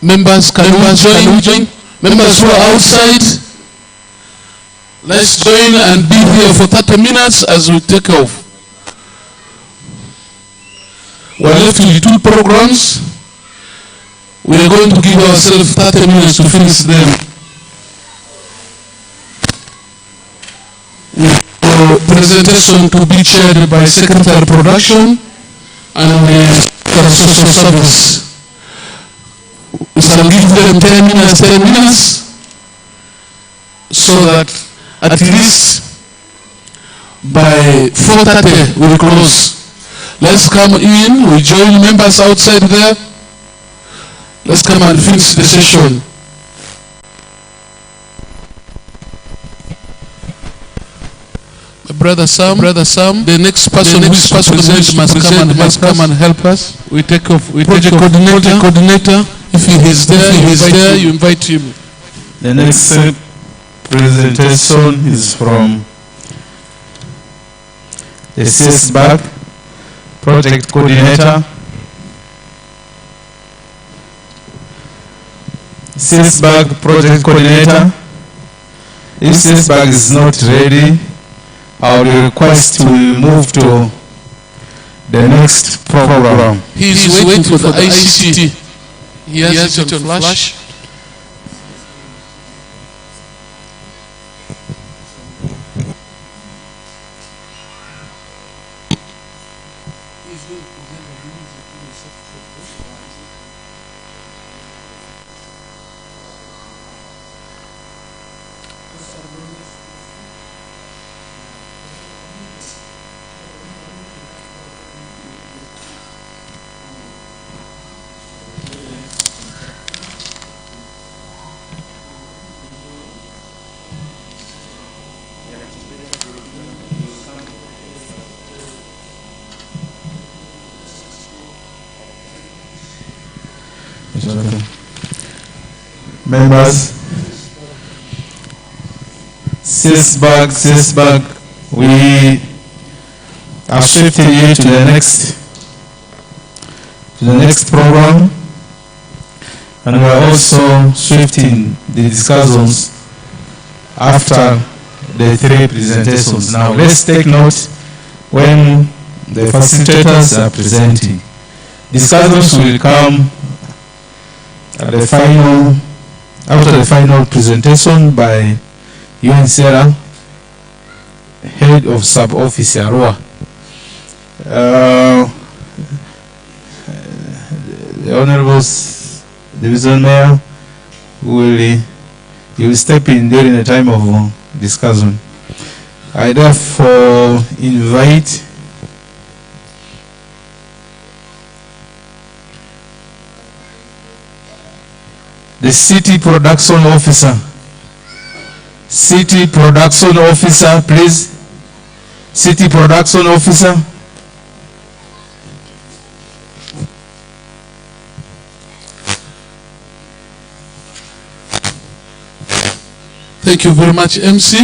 Members, can we join? Members who are outside, let's join and be here for 30 minutes as we take off. We're left with 2 programs. We are going to give ourselves 30 minutes to finish them. The presentation to be chaired by Secretary Production and the Social Service. We shall give them 10 minutes, so that at least by 4:30 we will close. Let's come in, we join members outside there. Let's come and finish the session. Brother Sam, the next person must come and help us. We take off. We take coordinator. If he is there, you invite him. The next presentation is from the CSBAG project coordinator. CSBAG project coordinator. If CSBAG is not ready, I will request to move to the next program. He is waiting for the ICT. He has it on flash. Members, CSBAG, we are shifting you to the next program, and we are also shifting the discussions after the 3 presentations. Now let's take note when the facilitators are presenting. Discussions will come at the final, after the final presentation by UNCRA, Head of Sub-Office Arua. The Honorable Division Mayor will step in during the time of discussion. I therefore invite the City Production Officer. City Production Officer, please. City Production Officer. Thank you very much, MC.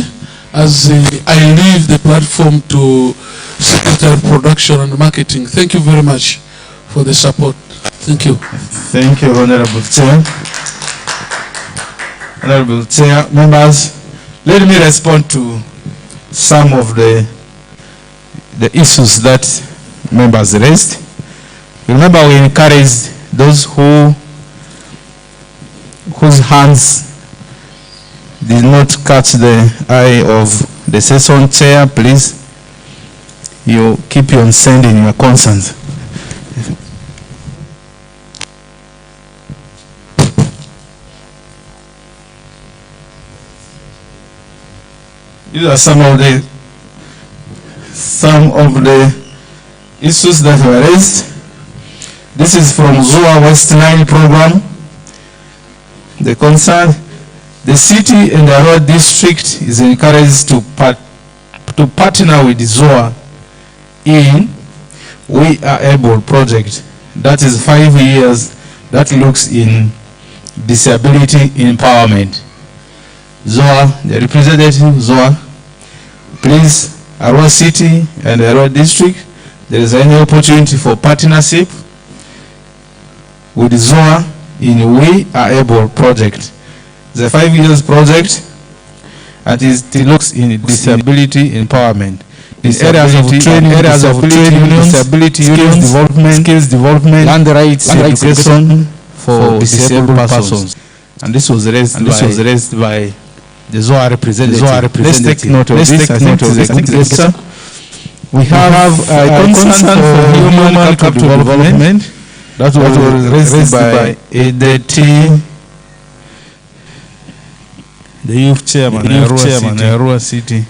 As I leave the platform to Secretary of Production and Marketing. Thank you very much for the support. Thank you. Thank you, Honorable Chair. Honorable Chair, members, let me respond to some of the issues that members raised. Remember, we encouraged those whose hands did not catch the eye of the session chair. Please, you keep on sending your concerns. These are some of the issues that were raised. This is from ZOA West Nile program. The concern, the city and the Arowa district is encouraged to partner with ZOA in We Are Able project. That is 5 years that looks in disability empowerment. ZOA, the representative ZOA, please, Arowa City and Arowa District, there is any opportunity for partnership with ZOA in We Are Able project. The 5 years project, and it looks in disability empowerment. In areas of training, disability unions, skills development, land rights education for disabled persons. And this was raised by the ZOA representative. Let's take note of this. I think it's a good gesture. We have a concern for human capital development. That was raised by the youth chairman, Arua City.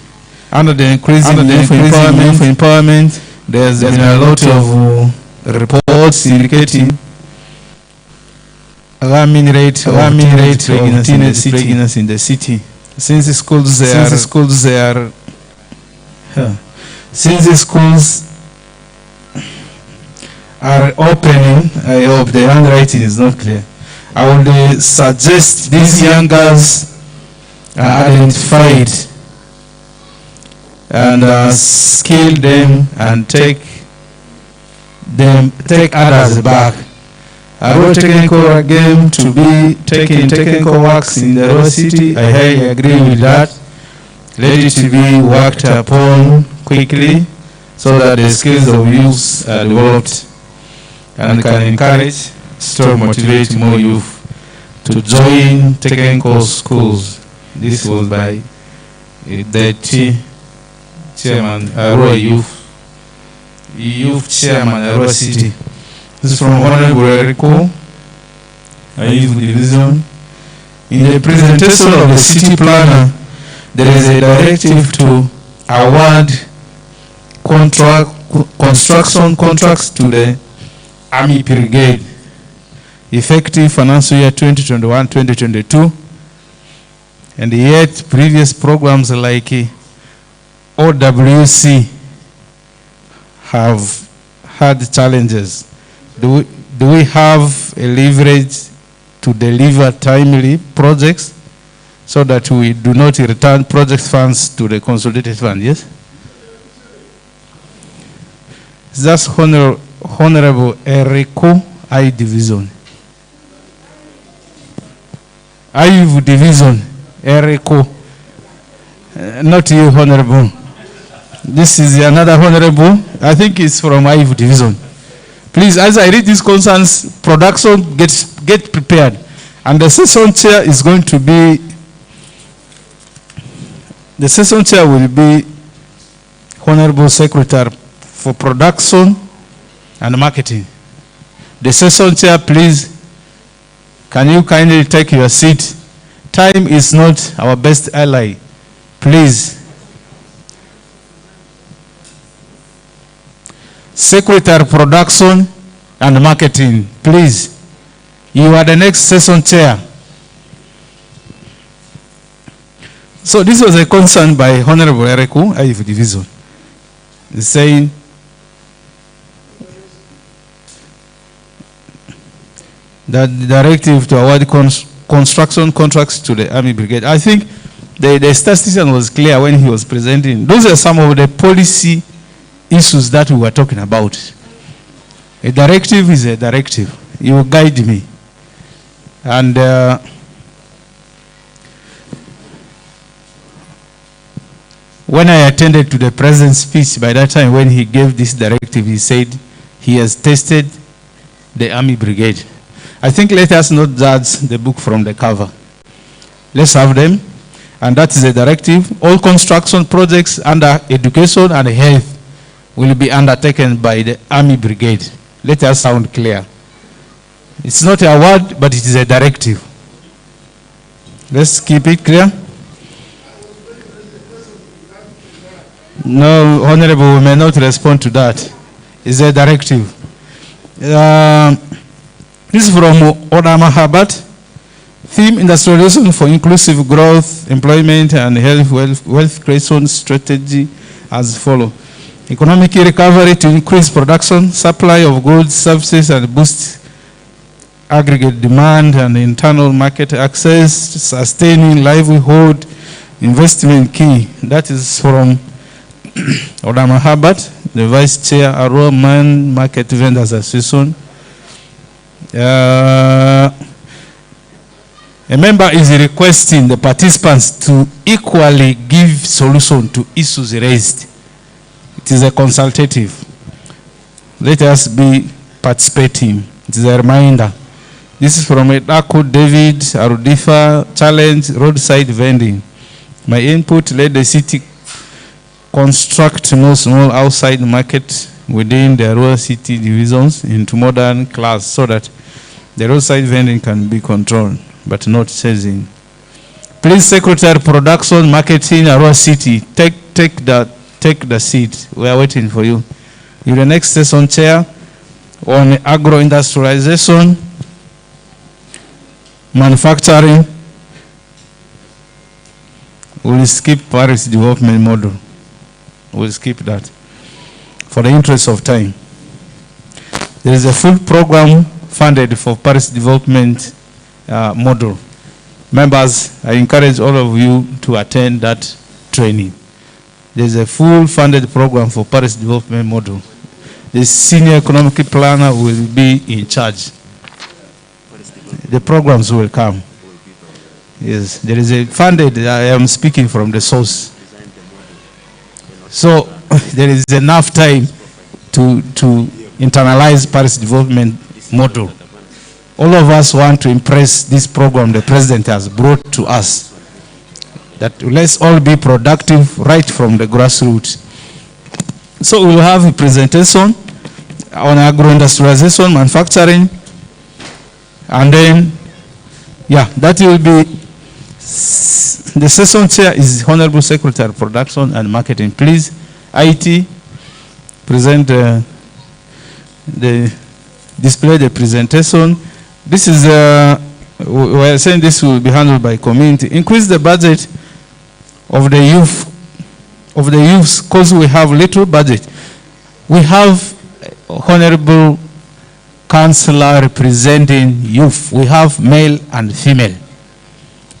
Under the increasing need for empowerment, there's been a lot of reports indicating alarming rate of teenage pregnancy in the city. Since the schools are opening, I hope the handwriting is not clear. I would suggest these young girls are identified and skill them and take others back. Arua technical again to be taking technical works in the Arua city. I highly agree with that. Let it be worked upon quickly so that the skills of youth are developed and can encourage, still motivate more youth to join technical schools. This was by the chairman, Arua Youth Chairman, Arua City. This is from Honorable Eriko, Youth Division. In the presentation of the city planner, there is a directive to award construction contracts to the Army Brigade, effective financial year 2021-2022. And yet previous programs like OWC have had challenges. Do we have a leverage to deliver timely projects so that we do not return project funds to the Consultative Fund? Yes? That's Honorable Eriko, I Division. I Division, Eriko. Not you, Honorable. This is another Honorable. I think it's from IVU Division. Please, as I read these concerns, production get prepared. And the session chair is going to be, the session chair will be Honorable Secretary for Production and Marketing. The session chair, please, can you kindly take your seat? Time is not our best ally. Please. Secretary Production and Marketing, please. You are the next session chair. So this was a concern by Honorable Ereku, IF Division, saying that the directive to award construction contracts to the Army Brigade. I think the statistician was clear when he was presenting. Those are some of the policy issues that we were talking about. A directive is a directive. You will guide me. And when I attended to the president's speech, by that time when he gave this directive, he said he has tested the Army Brigade. I think let us not judge the book from the cover. Let's have them. And that is a directive. All construction projects under education and health will be undertaken by the Army Brigade. Let us sound clear. It's not a word, but it is a directive. Let's keep it clear. No, Honorable, we may not respond to that. It's a directive. This is from Odama Habat. Theme: industrialization for inclusive growth, employment, and wealth creation strategy as follows. Economic recovery to increase production, supply of goods, services, and boost aggregate demand and internal market access, sustaining livelihood, investment key. That is from Odama Habat, the Vice Chair, Arowa Market Vendors Association. A member is requesting the participants to equally give solution to issues raised. It is a consultative. Let us be participating. It is a reminder. This is from Edaku David, Arudifa, challenge roadside vending. My input: let the city construct more small outside market within the rural city divisions into modern class so that the roadside vending can be controlled but not chasing. Please, Secretary Production Marketing, Arua City, take the seat. We are waiting for you. You're the next session chair on agro-industrialization, manufacturing. We'll skip Paris development model. We'll skip that for the interest of time. There is a full program funded for Paris development model. Members, I encourage all of you to attend that training. There's a full funded program for Paris development model. The senior economic planner will be in charge. The programs will come. Yes, there is a funded, I am speaking from the source. So there is enough time to internalize Paris development model. All of us want to impress this program the president has brought to us. That let's all be productive right from the grassroots. So we'll have a presentation on agro-industrialization, manufacturing, and then, yeah, that will be, the session chair is Honorable Secretary of Production and Marketing. Please, IT, present display the presentation. This is, we are saying this will be handled by community. Increase the budget of the youths, because we have little budget. We have Honorable Councillor representing youth. We have male and female.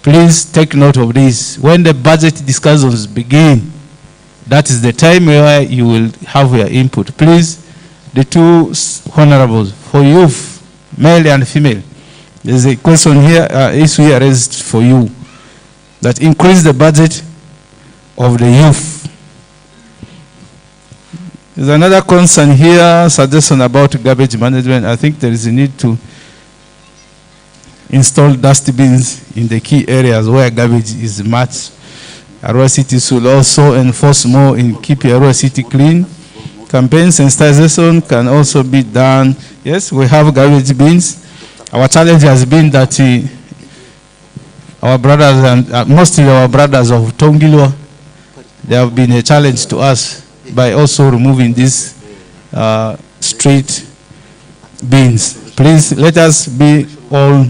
Please take note of this. When the budget discussions begin, that is the time where you will have your input. Please, the two honorables for youth, male and female. There's a question here, issue here raised for you, that increase the budget of the youth. There's another concern here, suggestion about garbage management. I think there is a need to install dustbins in the key areas where garbage is much. Arua City should also enforce more in keeping Arua City clean. Campaign sensitization can also be done. Yes, we have garbage bins. Our challenge has been that our brothers and mostly our brothers of Tongilwa, they have been a challenge to us by also removing these street bins. Please let us be all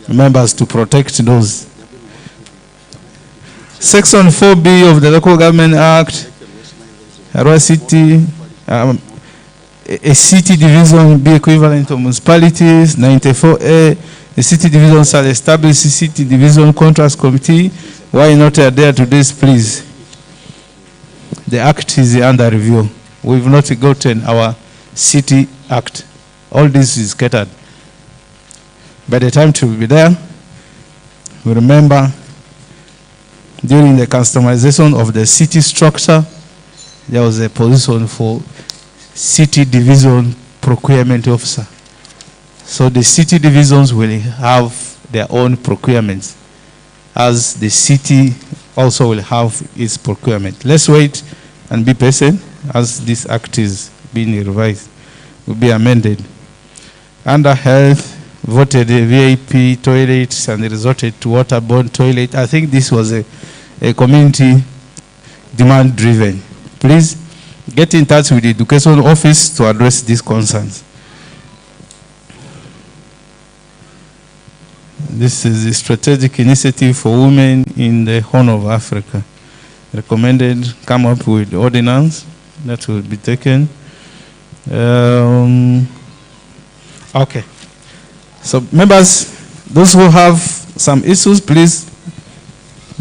members to protect those. Section 4B of the Local Government Act, Arua City, a city division be equivalent to municipalities. 94A, a city division shall establish a city division contracts committee. Why not adhere to this, please? The act is under review. We've not gotten our city act. All this is scattered. By the time to be there, we remember during the customization of the city structure, there was a position for city division procurement officer. So the city divisions will have their own procurements, as the city also will have its procurement. Let's wait and be patient as this act is being revised, will be amended. Under health, voted a VIP toilets and resorted to waterborne toilet. I think this was a community demand driven. Please get in touch with the education office to address these concerns. This is a strategic initiative for women in the Horn of Africa. Recommended, come up with ordinance that will be taken. Okay. So members, those who have some issues, please,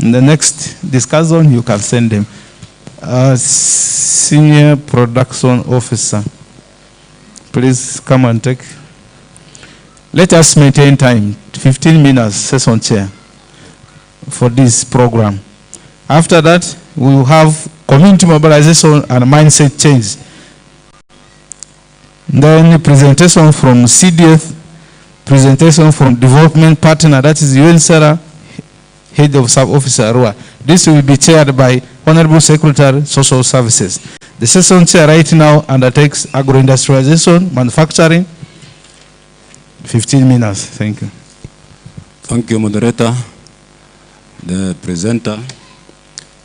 in the next discussion, you can send them. Senior Production Officer, please come and take. let us maintain time, 15 minutes, session chair, for this program. After that, we will have community mobilization and mindset change. Then presentation from CDF, presentation from development partner, that is UNSERA, head of sub-officer Arua. This will be chaired by Honorable Secretary, Social Services. The session chair right now undertakes agro-industrialization, manufacturing. 15 minutes. Thank you. Thank you, moderator. The presenter,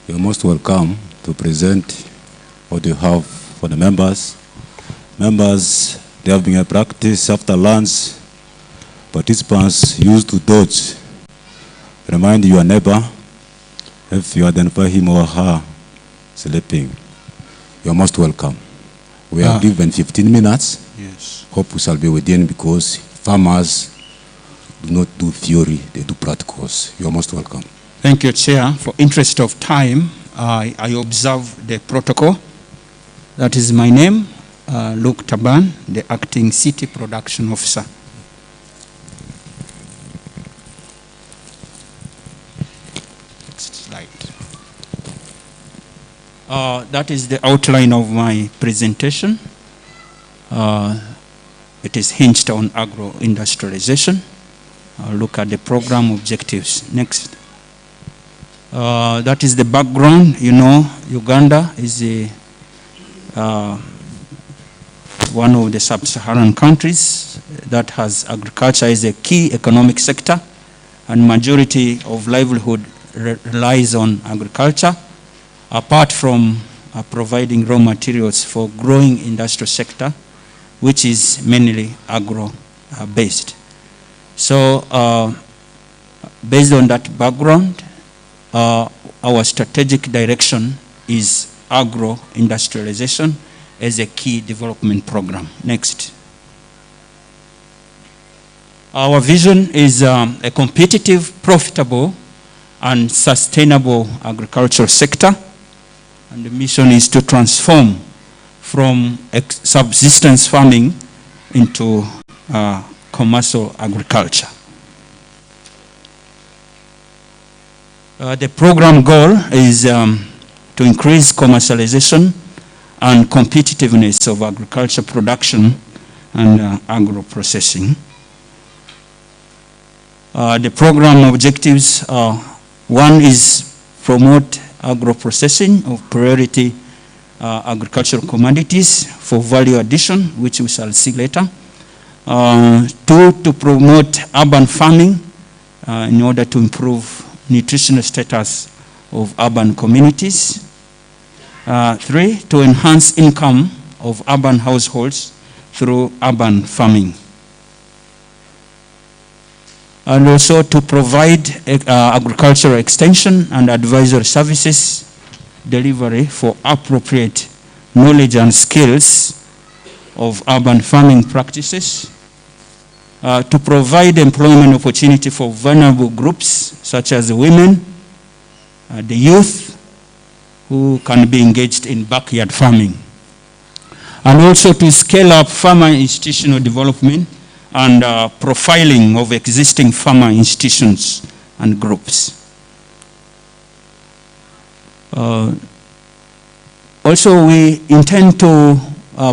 you're most welcome to present what you have for the members. Members, they have been a practice after lunch. Participants used to dodge. Remind your neighbor, if you identify him or her sleeping, you're most welcome. We are given 15 minutes. Yes. Hope we shall be within, because farmers do not do theory, they do practicals. You're most welcome. Thank you, Chair. For interest of time, I observe the protocol. That is my name, Luke Taban, the Acting City Production Officer. Next slide. That is the outline of my presentation. It is hinged on agro-industrialization. Look at the program objectives. Next. That is the background. You know, Uganda is one of the sub-Saharan countries that has agriculture as a key economic sector, and majority of livelihood relies on agriculture, apart from providing raw materials for growing industrial sector, which is mainly agro-based. So based on that background, our strategic direction is agro-industrialization as a key development program. Next. Our vision is a competitive, profitable, and sustainable agricultural sector. And the mission is to transform from subsistence farming into commercial agriculture. The program goal is to increase commercialization and competitiveness of agriculture production and agro-processing. The program objectives are: one is promote agro-processing of priority agricultural commodities for value addition, which we shall see later. Two, to promote urban farming in order to improve nutritional status of urban communities. Three, to enhance income of urban households through urban farming. And also to provide agricultural extension and advisory services delivery for appropriate knowledge and skills of urban farming practices. To provide employment opportunity for vulnerable groups such as the women, the youth, who can be engaged in backyard farming. And also to scale up farmer institutional development and profiling of existing farmer institutions and groups. Also, we intend to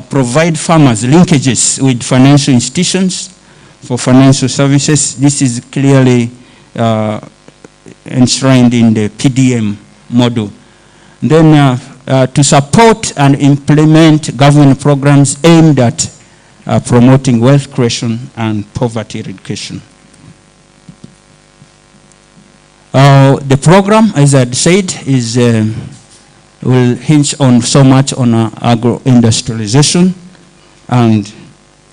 provide farmers linkages with financial institutions for financial services. This is clearly enshrined in the PDM model. Then to support and implement government programs aimed at promoting wealth creation and poverty eradication. The program, as I said, is will hinge on so much on agro-industrialization and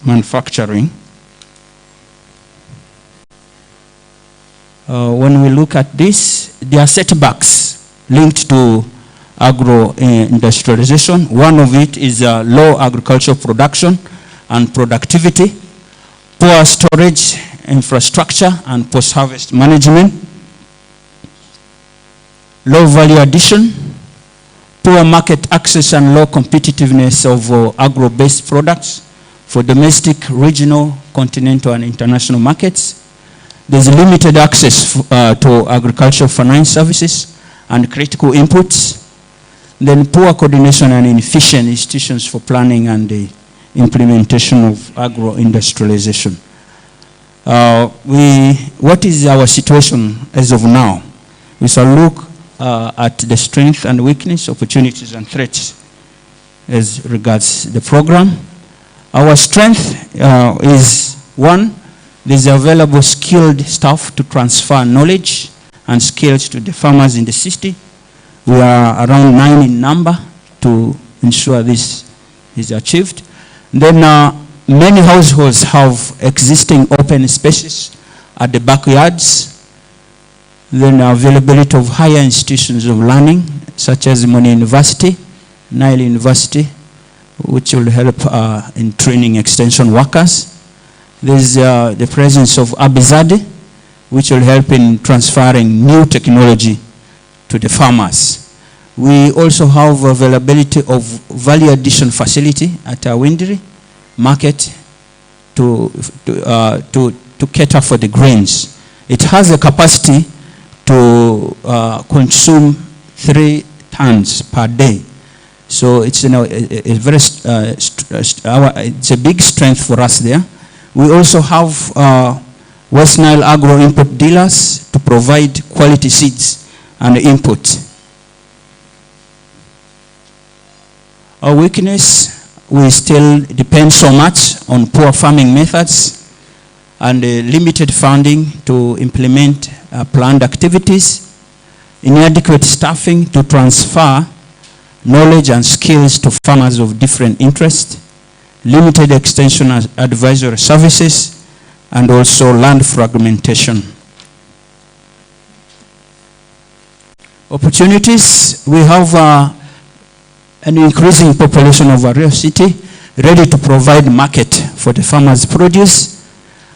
manufacturing. When we look at this, there are setbacks linked to agro-industrialization. One of it is low agricultural production and productivity, poor storage infrastructure and post-harvest management, low value addition, poor market access and low competitiveness of agro-based products for domestic, regional, continental, and international markets. There's limited access to agricultural finance services and critical inputs. Then poor coordination and inefficient institutions for planning and the implementation of agro-industrialization. What is our situation as of now? We shall look at the strength and weakness, opportunities and threats as regards the program. Our strength is, one, there's available skilled staff to transfer knowledge and skills to the farmers in the city. We are around 9 in number to ensure this is achieved. Then many households have existing open spaces at the backyards. Then availability of higher institutions of learning, such as Moni University, Nile University, which will help in training extension workers. There's the presence of Abizade, which will help in transferring new technology to the farmers. We also have availability of value addition facility at our Windiri market to cater for the grains. It has a capacity to consume 3 tons per day. So it's, it's a big strength for us there. We also have West Nile Agro Input Dealers to provide quality seeds and input. Our weakness, we still depend so much on poor farming methods and limited funding to implement planned activities, inadequate staffing to transfer knowledge and skills to farmers of different interests, limited extension advisory services, and also land fragmentation. Opportunities, we have an increasing population of Arua city ready to provide market for the farmers' produce,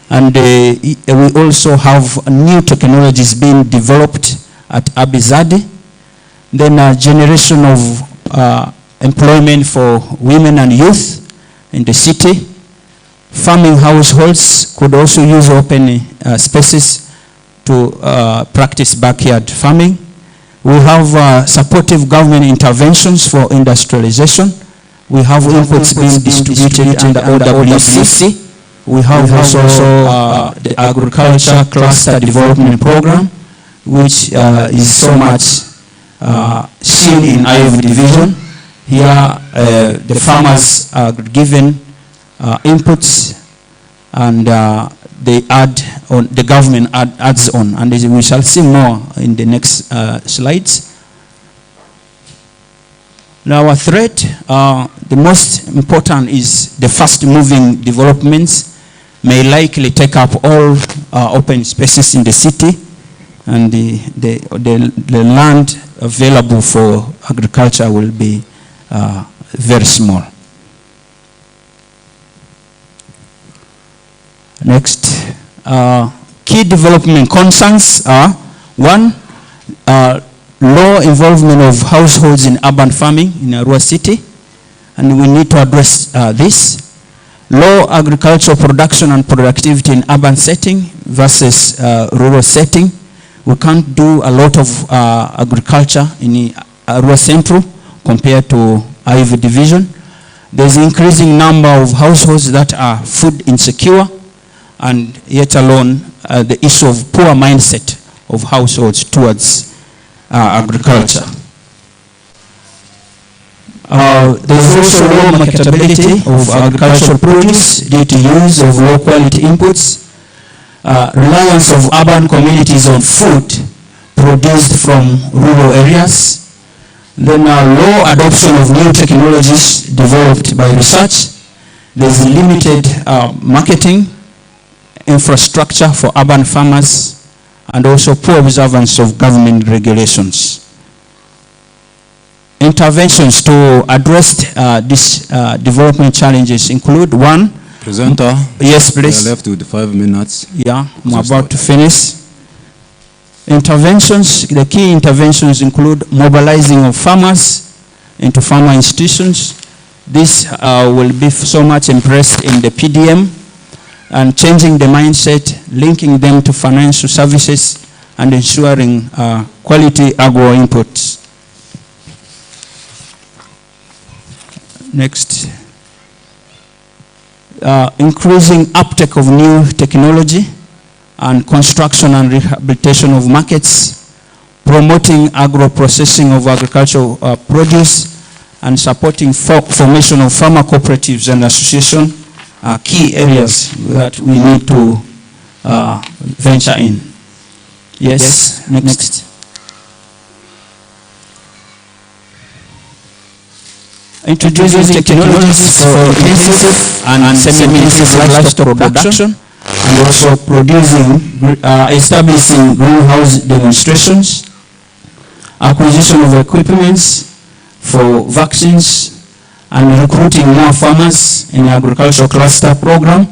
and we also have new technologies being developed at Abizade. Then a generation of employment for women and youth in the city. Farming households could also use open spaces to practice backyard farming. We have supportive government interventions for industrialization. We have inputs being distributed under OWCC. We have also the Agriculture Cluster Development Program, which is so much seen in IF division. Here, the farmers are given inputs, and they add on, the government adds on, and we shall see more in the next slides. Now, our threat, the most important is the fast-moving developments may likely take up all open spaces in the city, and the land available for agriculture will be very small. Next, key development concerns are: one, low involvement of households in urban farming in Arua city, and we need to address this. Low agricultural production and productivity in urban setting versus rural setting. We can't do a lot of agriculture in Arua Central compared to IV division. There's an increasing number of households that are food insecure, and yet alone the issue of poor mindset of households towards agriculture. There's also low marketability of agricultural produce due to use of low quality inputs. Reliance of urban communities on food produced from rural areas. Then low adoption of new technologies developed by research. There's limited marketing infrastructure for urban farmers, and also poor observance of government regulations. Interventions to address these development challenges include: one, Presenter. Yes, please. We are left with 5 minutes. Yeah, I'm about to finish. Interventions, the key interventions include mobilizing of farmers into farmer institutions, This will be so much impressed in the PDM and changing the mindset, linking them to financial services and ensuring quality agro inputs. Next. Increasing uptake of new technology and construction and rehabilitation of markets, promoting agro-processing of agricultural produce, and supporting formation of farmer cooperatives and associations are key areas that we need to venture in. Yes, next. Introducing technologies for intensive and semi-intensive livestock production, and also establishing greenhouse demonstrations, acquisition of equipments for vaccines, and recruiting more farmers in the agricultural cluster program,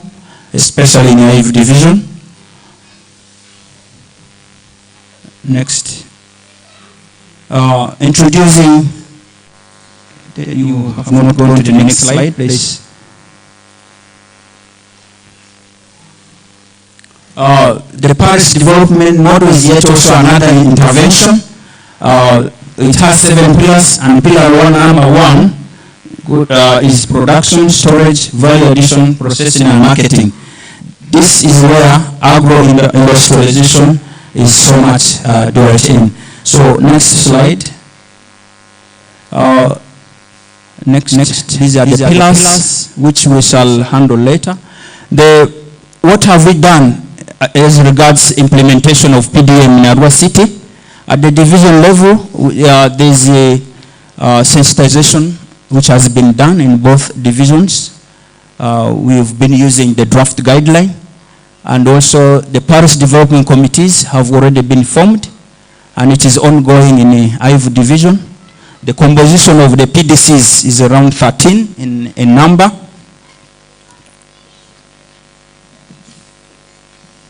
especially in the IF division. Next. Introducing, you have not gone to the next slide, please. The Paris development model is yet also another intervention. It has 7 pillars, and pillar 1, number 1, is production, storage, value addition, processing, and marketing. This is where agro-industrialization is so much dwelt in. So next slide. Next, these are the pillars which we shall handle later. What have we done as regards implementation of PDM in Arua City? At the division level, there's a sensitization which has been done in both divisions. We've been using the draft guideline, and also the Paris development committees have already been formed, and it is ongoing in the IF division. The composition of the PDCs is around 13 in number.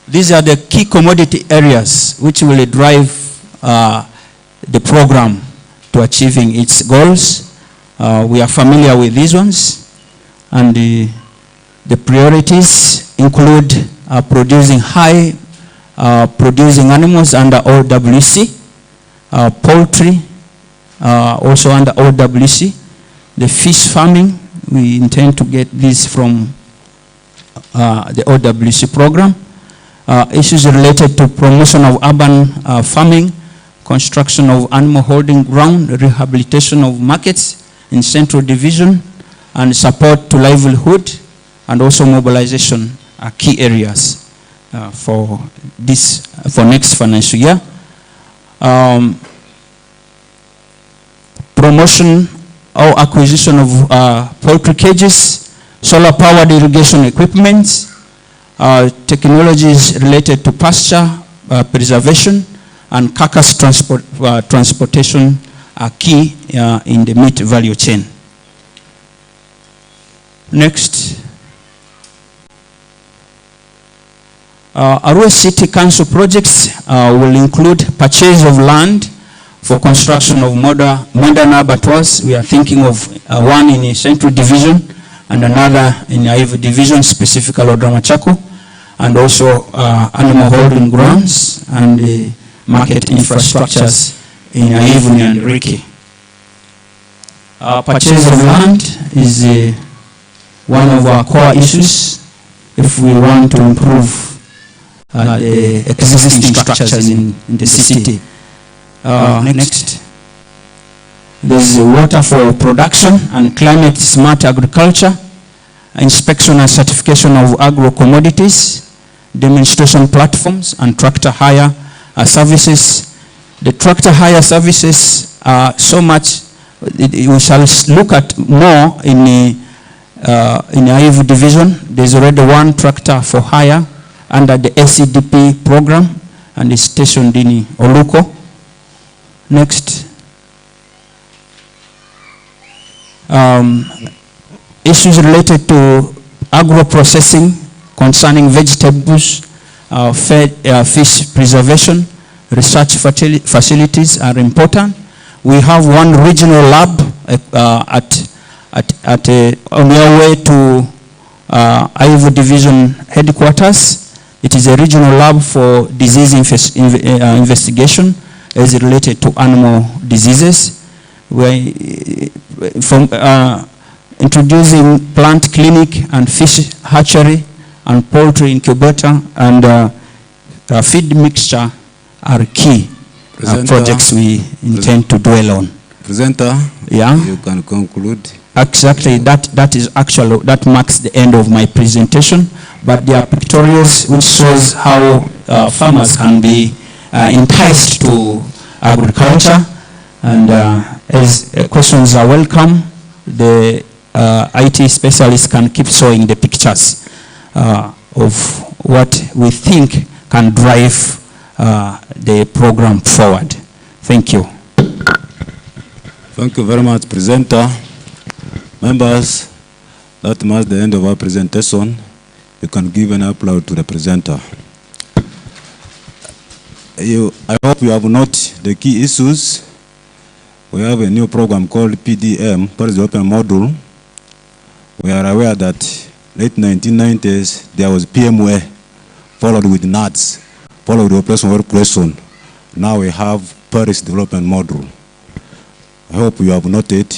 These are the key commodity areas which will drive the program to achieving its goals. We are familiar with these ones, and the priorities include producing producing animals under OWC, poultry also under OWC, the fish farming. We intend to get this from the OWC program. Issues related to promotion of urban farming, construction of animal holding ground, rehabilitation of markets in Central Division, and support to livelihood, and also mobilization are key areas for next financial year. Promotion or acquisition of poultry cages, solar powered irrigation equipment, technologies related to pasture preservation, and carcass transportation are key in the meat value chain. Next. Arua City Council projects will include purchase of land for construction of modern abattoirs. We are thinking of one in the Central Division and another in the IF Division, specifically Odramachako, and also animal holding grounds and market infrastructures in Aivuni and Riki. Purchase of land is one of our core issues if we want to improve the existing structures in the city. Next. There's water for production and climate smart agriculture, inspection and certification of agro commodities, demonstration platforms, and tractor hire services. The tractor hire services are so much, we shall look at more in the IF division. There's already one tractor for hire under the ACDP program, and is stationed in Oluko. Next. Issues related to agro-processing concerning vegetables, fish preservation, research facilities are important. We have one regional lab at on your way to Ivo Division headquarters. It is a regional lab for disease investigation as related to animal diseases. We're introducing plant clinic and fish hatchery and poultry incubator and feed mixture are key projects we intend to dwell on. Presenter, yeah, you can conclude. Exactly, that marks the end of my presentation, but there are pictorials which shows how farmers can be enticed to agriculture, and as questions are welcome, the IT specialists can keep showing the pictures of what we think can drive the program forward. Thank you. Thank you very much, presenter. Members, that marks the end of our presentation. You can give an applause to the presenter. I hope you have noted the key issues. We have a new program called PDM, Policy Development Module. We are aware that late 1990s, there was PMWA, followed with NADS, followed with Operation Work Question. Now we have Paris Development Module. I hope you have noted.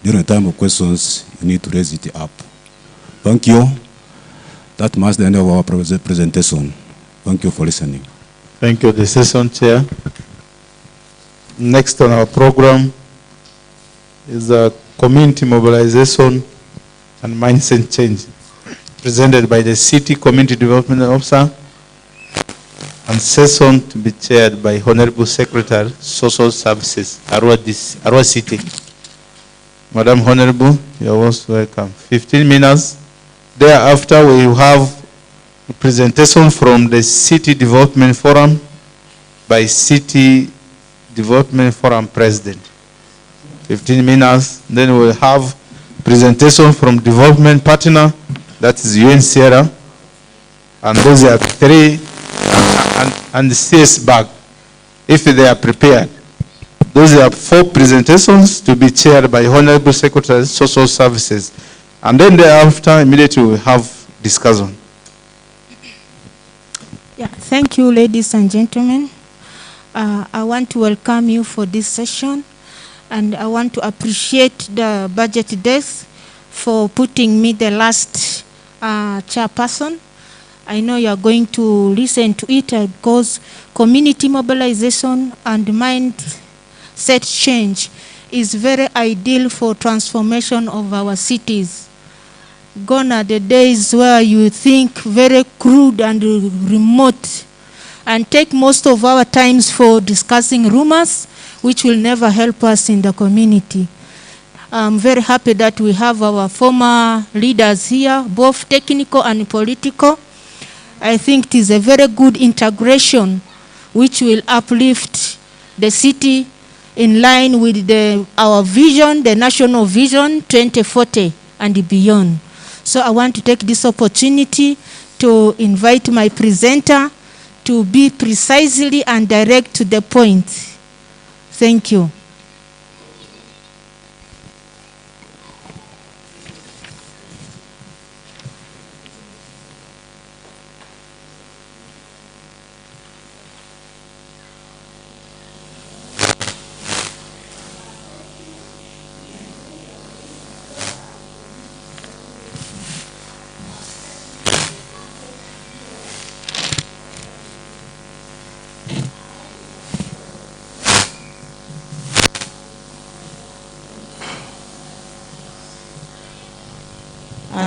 During the time of questions, you need to raise it up. Thank you. That marks the end of our presentation. Thank you for listening. Thank you, the session chair. Next on our program is a community mobilization and mindset change, presented by the City Community Development Officer, and session to be chaired by Honorable Secretary, Social Services, Arua City. Madam Honorable, you are most welcome. 15 minutes. Thereafter, we will have a presentation from the City Development Forum by City Development Forum President. 15 minutes. Then we will have presentation from Development Partner, that is UN Sierra, and those are 3, and the CS BAG, if they are prepared. Those are 4 presentations to be chaired by Honorable Secretary Social Services. And then thereafter, immediately we have discussion. Yeah, thank you, ladies and gentlemen. I want to welcome you for this session, and I want to appreciate the budget desk for putting me the last chairperson. I know you are going to listen to it because community mobilization and mindset change is very ideal for transformation of our cities. Gone are the days where you think very crude and remote and take most of our times for discussing rumors which will never help us in the community. I'm very happy that we have our former leaders here, both technical and political. I think it is a very good integration which will uplift the city in line with our vision, the national vision 2040 and beyond. So I want to take this opportunity to invite my presenter to be precisely and direct to the point. Thank you.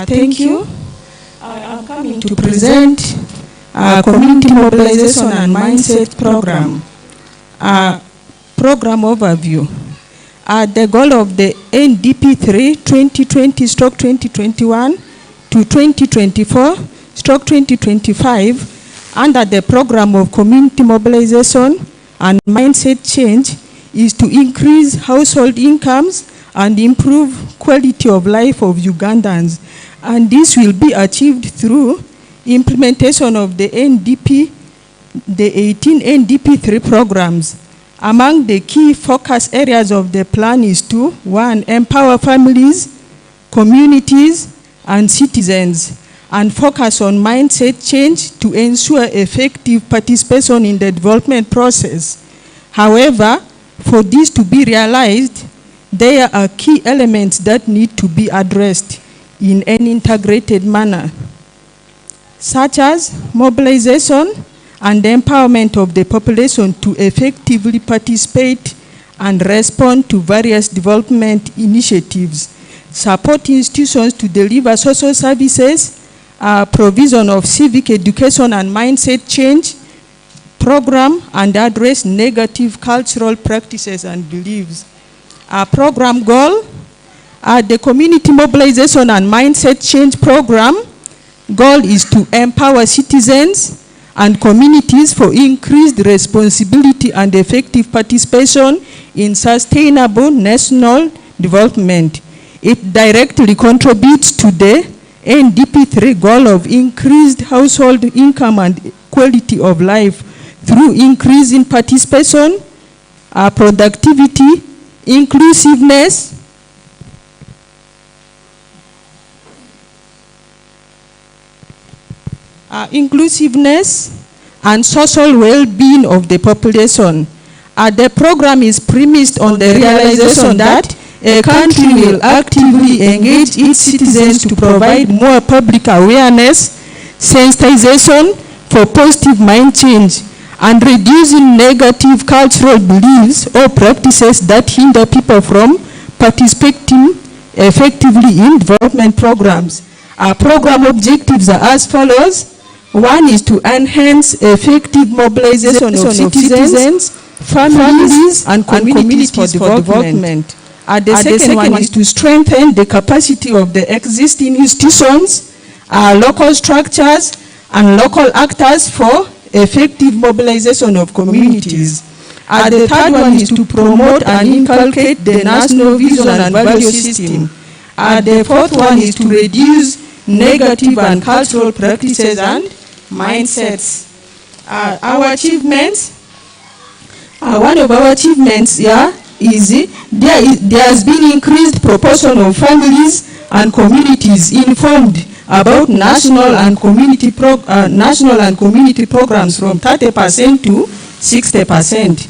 Thank you. I am coming to present a community mobilization and mindset program. Program overview. The goal of the NDP3 2020/2021 to 2024/2025 under the program of community mobilization and mindset change is to increase household incomes and improve quality of life of Ugandans. And this will be achieved through implementation of the 18 NDP3 programs. Among the key focus areas of the plan is to, 1, empower families communities, and citizens, and focus on mindset change to ensure effective participation in the development process. However, for this to be realized, there are key elements that need to be addressed in an integrated manner, such as mobilization and empowerment of the population to effectively participate and respond to various development initiatives, support institutions to deliver social services, provision of civic education and mindset change program, and address negative cultural practices and beliefs. Our program goal, the community mobilization and mindset change program goal is to empower citizens and communities for increased responsibility and effective participation in sustainable national development. It directly contributes to the NDP3 goal of increased household income and quality of life through increase in participation, productivity, inclusiveness, and social well-being of the population. The program is premised on the realization that a country will actively engage its citizens to provide more public awareness, sensitization for positive mind change, and reducing negative cultural beliefs or practices that hinder people from participating effectively in development programs. Our program objectives are as follows. One is to enhance effective mobilization of citizens, families, and communities for development. The second one is to strengthen the capacity of the existing institutions, local structures, and local actors for effective mobilization of communities. The third one is to promote and inculcate the national vision and value system. The fourth one is to reduce negative and cultural practices and mindsets. Our achievements, one of our achievements here is there has been increased proportion of families and communities informed about national and community programs from 30% to 60%.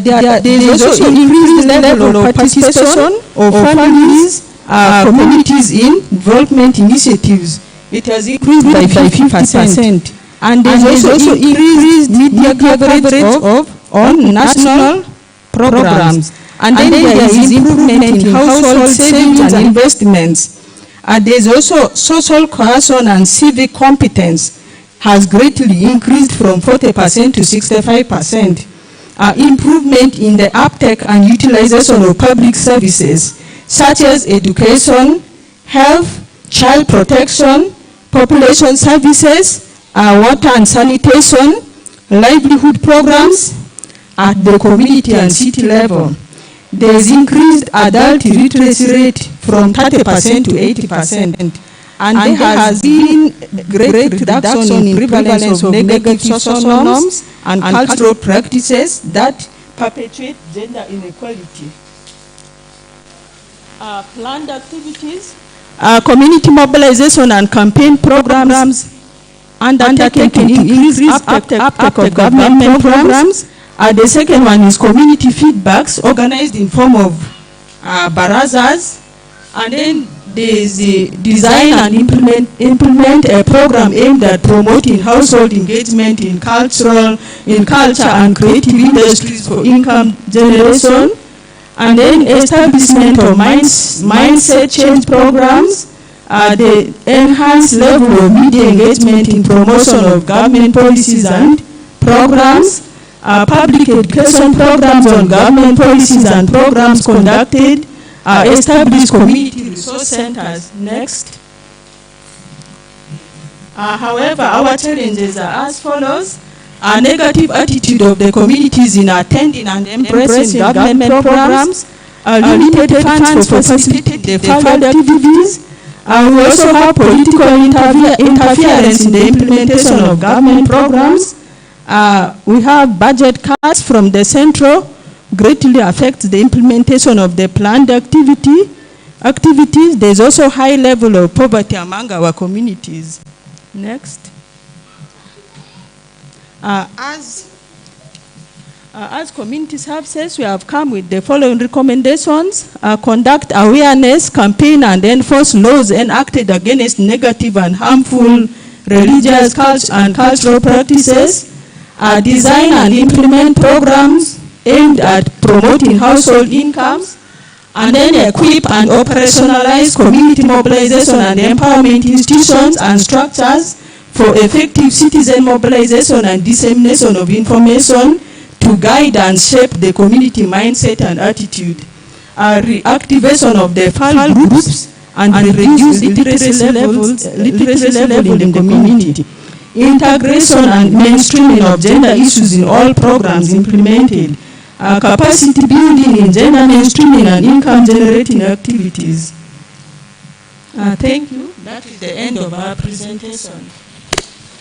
There is also increased level of participation of families, communities in development initiatives. It has increased by 50%. And there is also increased media coverage on national programs. And then there is improvement in household savings and investments. There is also social cohesion and civic competence has greatly increased from 40% to 65%. Improvement in the uptake and utilization of public services such as education, health, child protection, population services, water and sanitation, livelihood programs at the community and city level. There is increased adult literacy rate from 30% to 80%. And there has been great reduction in prevalence of negative social norms and cultural practices that perpetuate gender inequality. Planned activities, community mobilization and campaign programs undertaken to increase uptake of government programs. The second one is community feedbacks organized in form of barazas. And then there is the design and implement a program aimed at promoting household engagement in culture and creative industries for income generation. And then establishment of mindset change programs, the enhanced level of media engagement in promotion of government policies and programs, public education programs on government policies and programs conducted, established community resource centers. Next. However, our challenges are as follows. A negative attitude of the communities in attending and embracing government programs, limited funds for facilitating the fund activities. We also have political interference in the implementation of government programs. We have budget cuts from the central, greatly affects the implementation of the planned activity. activities. There's also high level of poverty among our communities. Next. As community services, we have come with the following recommendations. Conduct awareness campaign and enforce laws enacted against negative and harmful religious and cultural practices. Design and implement programs aimed at promoting household incomes, and then equip and operationalize community mobilization and empowerment institutions and structures for effective citizen mobilization and dissemination of information to guide and shape the community mindset and attitude. Reactivation of the FAL groups and reduce literacy level in the community. Integration and mainstreaming of gender issues in all programs implemented. Capacity building in gender mainstreaming and income generating activities. Thank you. That is the end of our presentation.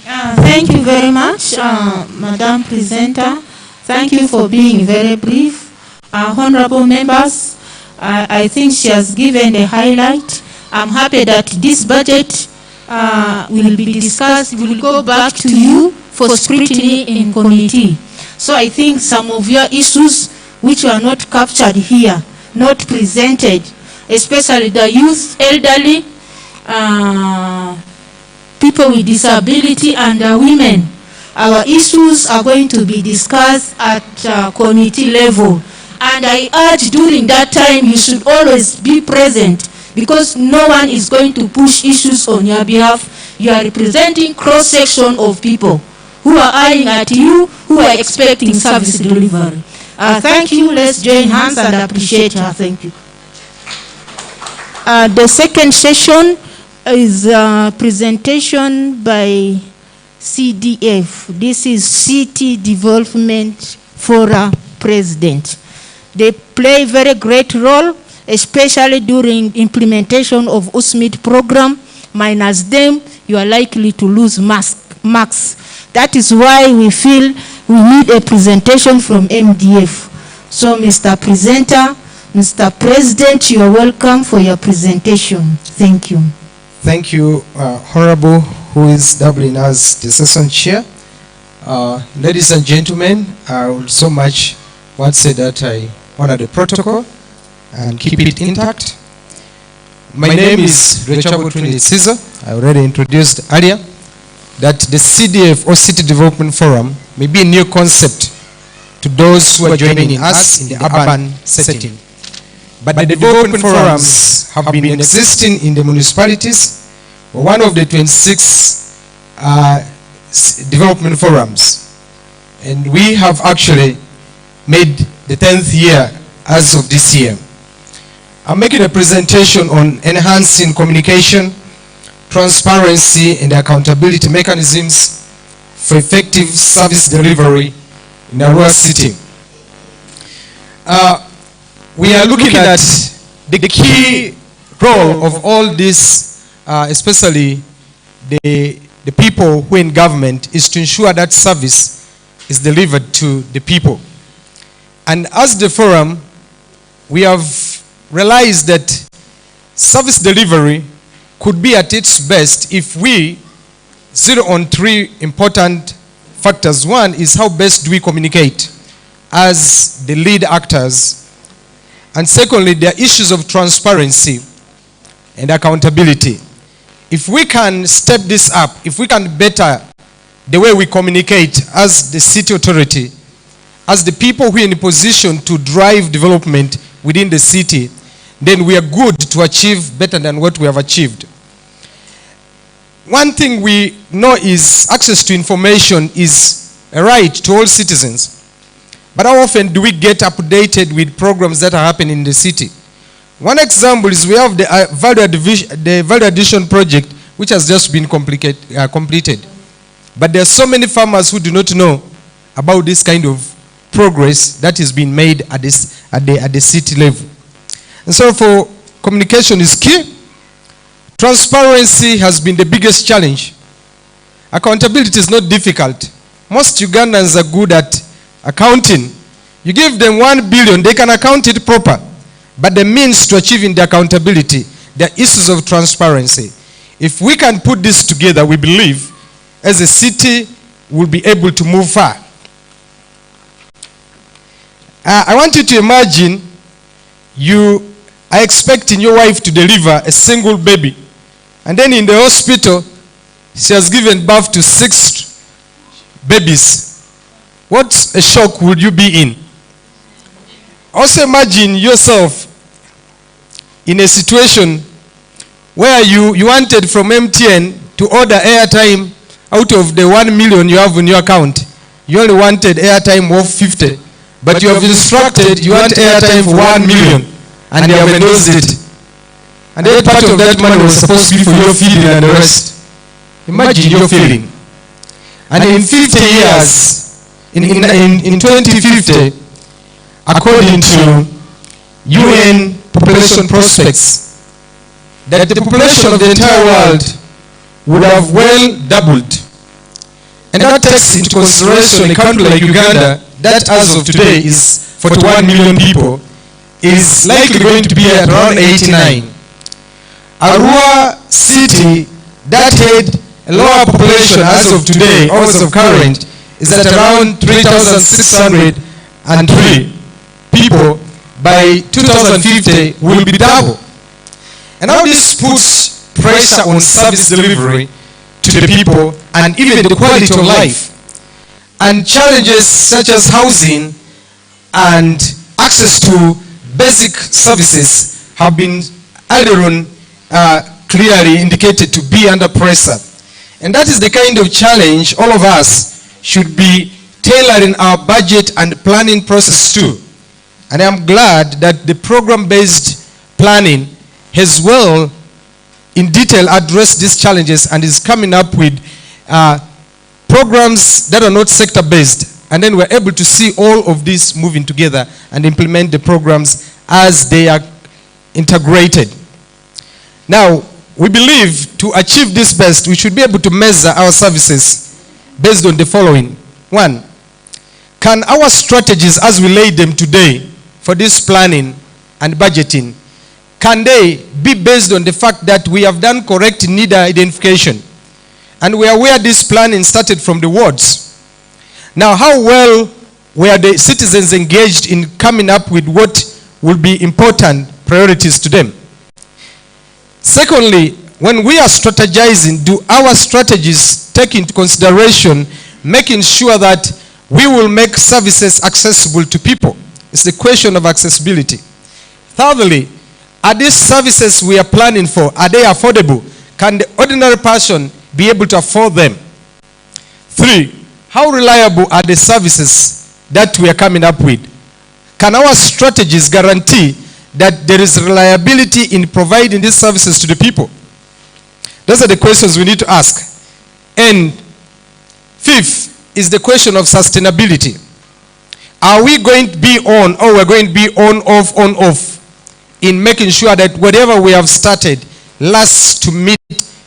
Thank you very much, Madam Presenter. Thank you for being very brief. Honorable members, I think she has given a highlight. I'm happy that this budget will be discussed, will go back to you for scrutiny in committee. So I think some of your issues which were not captured here, not presented, especially the youth, elderly, people with disability and women, our issues are going to be discussed at committee level. And I urge during that time you should always be present, because no one is going to push issues on your behalf. You are representing cross-section of people who are eyeing at you, who are expecting service delivery. Thank you. Let's join hands and appreciate her. Thank you. The second session is a presentation by CDF. This is City Development Forum President. They play a very great role, especially during implementation of USMID program. Minus them, you are likely to lose marks. That is why we feel we need a presentation from MDF. So, Mr. Presenter, Mr. President, you are welcome for your presentation. Thank you. Thank you, Honorable, who is doubling as the session chair. Ladies and gentlemen, I would so much want to say that I honor the protocol and keep it intact. My name is Rechabo Trinity Caesar. I already introduced earlier that the CDF, or City Development Forum, may be a new concept to those who are joining us in the urban setting. But the development forums have been existing in the municipalities. One of the 26 development forums. And we have actually made the 10th year as of this year. I'm making a presentation on enhancing communication, transparency, and accountability mechanisms for effective service delivery in Arua City. We are looking at the key role of all this, especially the people who are in government, is to ensure that service is delivered to the people. And as the forum, we have realized that service delivery could be at its best if we zero on three important factors. One is how best do we communicate as the lead actors. And secondly, there are issues of transparency and accountability. If we can step this up, if we can better the way we communicate as the city authority, as the people who are in a position to drive development within the city, then we are good to achieve better than what we have achieved. One thing we know is access to information is a right to all citizens. But how often do we get updated with programs that are happening in the city? One example is we have the value addition project, which has just been completed. But there are so many farmers who do not know about this kind of progress that is being made at the city level. And so for communication is key. Transparency has been the biggest challenge. Accountability is not difficult. Most Ugandans are good at accounting. You give them 1 billion, they can account it proper. but the means to achieving the accountability, the issues of transparency. If we can put this together, we believe, as a city, we'll be able to move far. I want you to imagine you are expecting your wife to deliver a single baby, and then in the hospital, she has given birth to 6 babies. What a shock would you be in? Also imagine yourself in a situation where you wanted from MTN to order airtime out of the 1 million you have in your account. You only wanted airtime worth 50, but you have instructed you want airtime for 1 million, and you have endorsed it. And then part of that money was supposed to be for your feeding and the rest. Imagine your feeling. And in 50 years, in 2050, according to UN population prospects, that the population of the entire world would have well doubled. And that takes into consideration a country like Uganda, that as of today is 41 million people, is likely going to be at around 89. Arua city, that had a lower population as of today, as of current, is at around 3,603 people. By 2050 will be double. And now this puts pressure on service delivery to the people and even the quality of life. And challenges such as housing and access to basic services have been earlier on clearly indicated to be under pressure. And that is the kind of challenge all of us should be tailoring our budget and planning process to. And I'm glad that the program-based planning has well in detail addressed these challenges and is coming up with programs that are not sector-based. And then we're able to see all of this moving together and implement the programs as they are integrated. Now, we believe to achieve this best, we should be able to measure our services based on the following. 1, can our strategies as we laid them today for this planning and budgeting, can they be based on the fact that we have done correct need identification and we are where this planning started from the wards? Now, how well were the citizens engaged in coming up with what will be important priorities to them? Secondly, when we are strategizing, do our strategies take into consideration making sure that we will make services accessible to people? It's the question of accessibility. Thirdly, are these services we are planning for, are they affordable? Can the ordinary person be able to afford them? 3, how reliable are the services that we are coming up with? Can our strategies guarantee that there is reliability in providing these services to the people? Those are the questions we need to ask. And 5th is the question of sustainability. Are we going to be on, or we're going to be on, off, in making sure that whatever we have started lasts to meet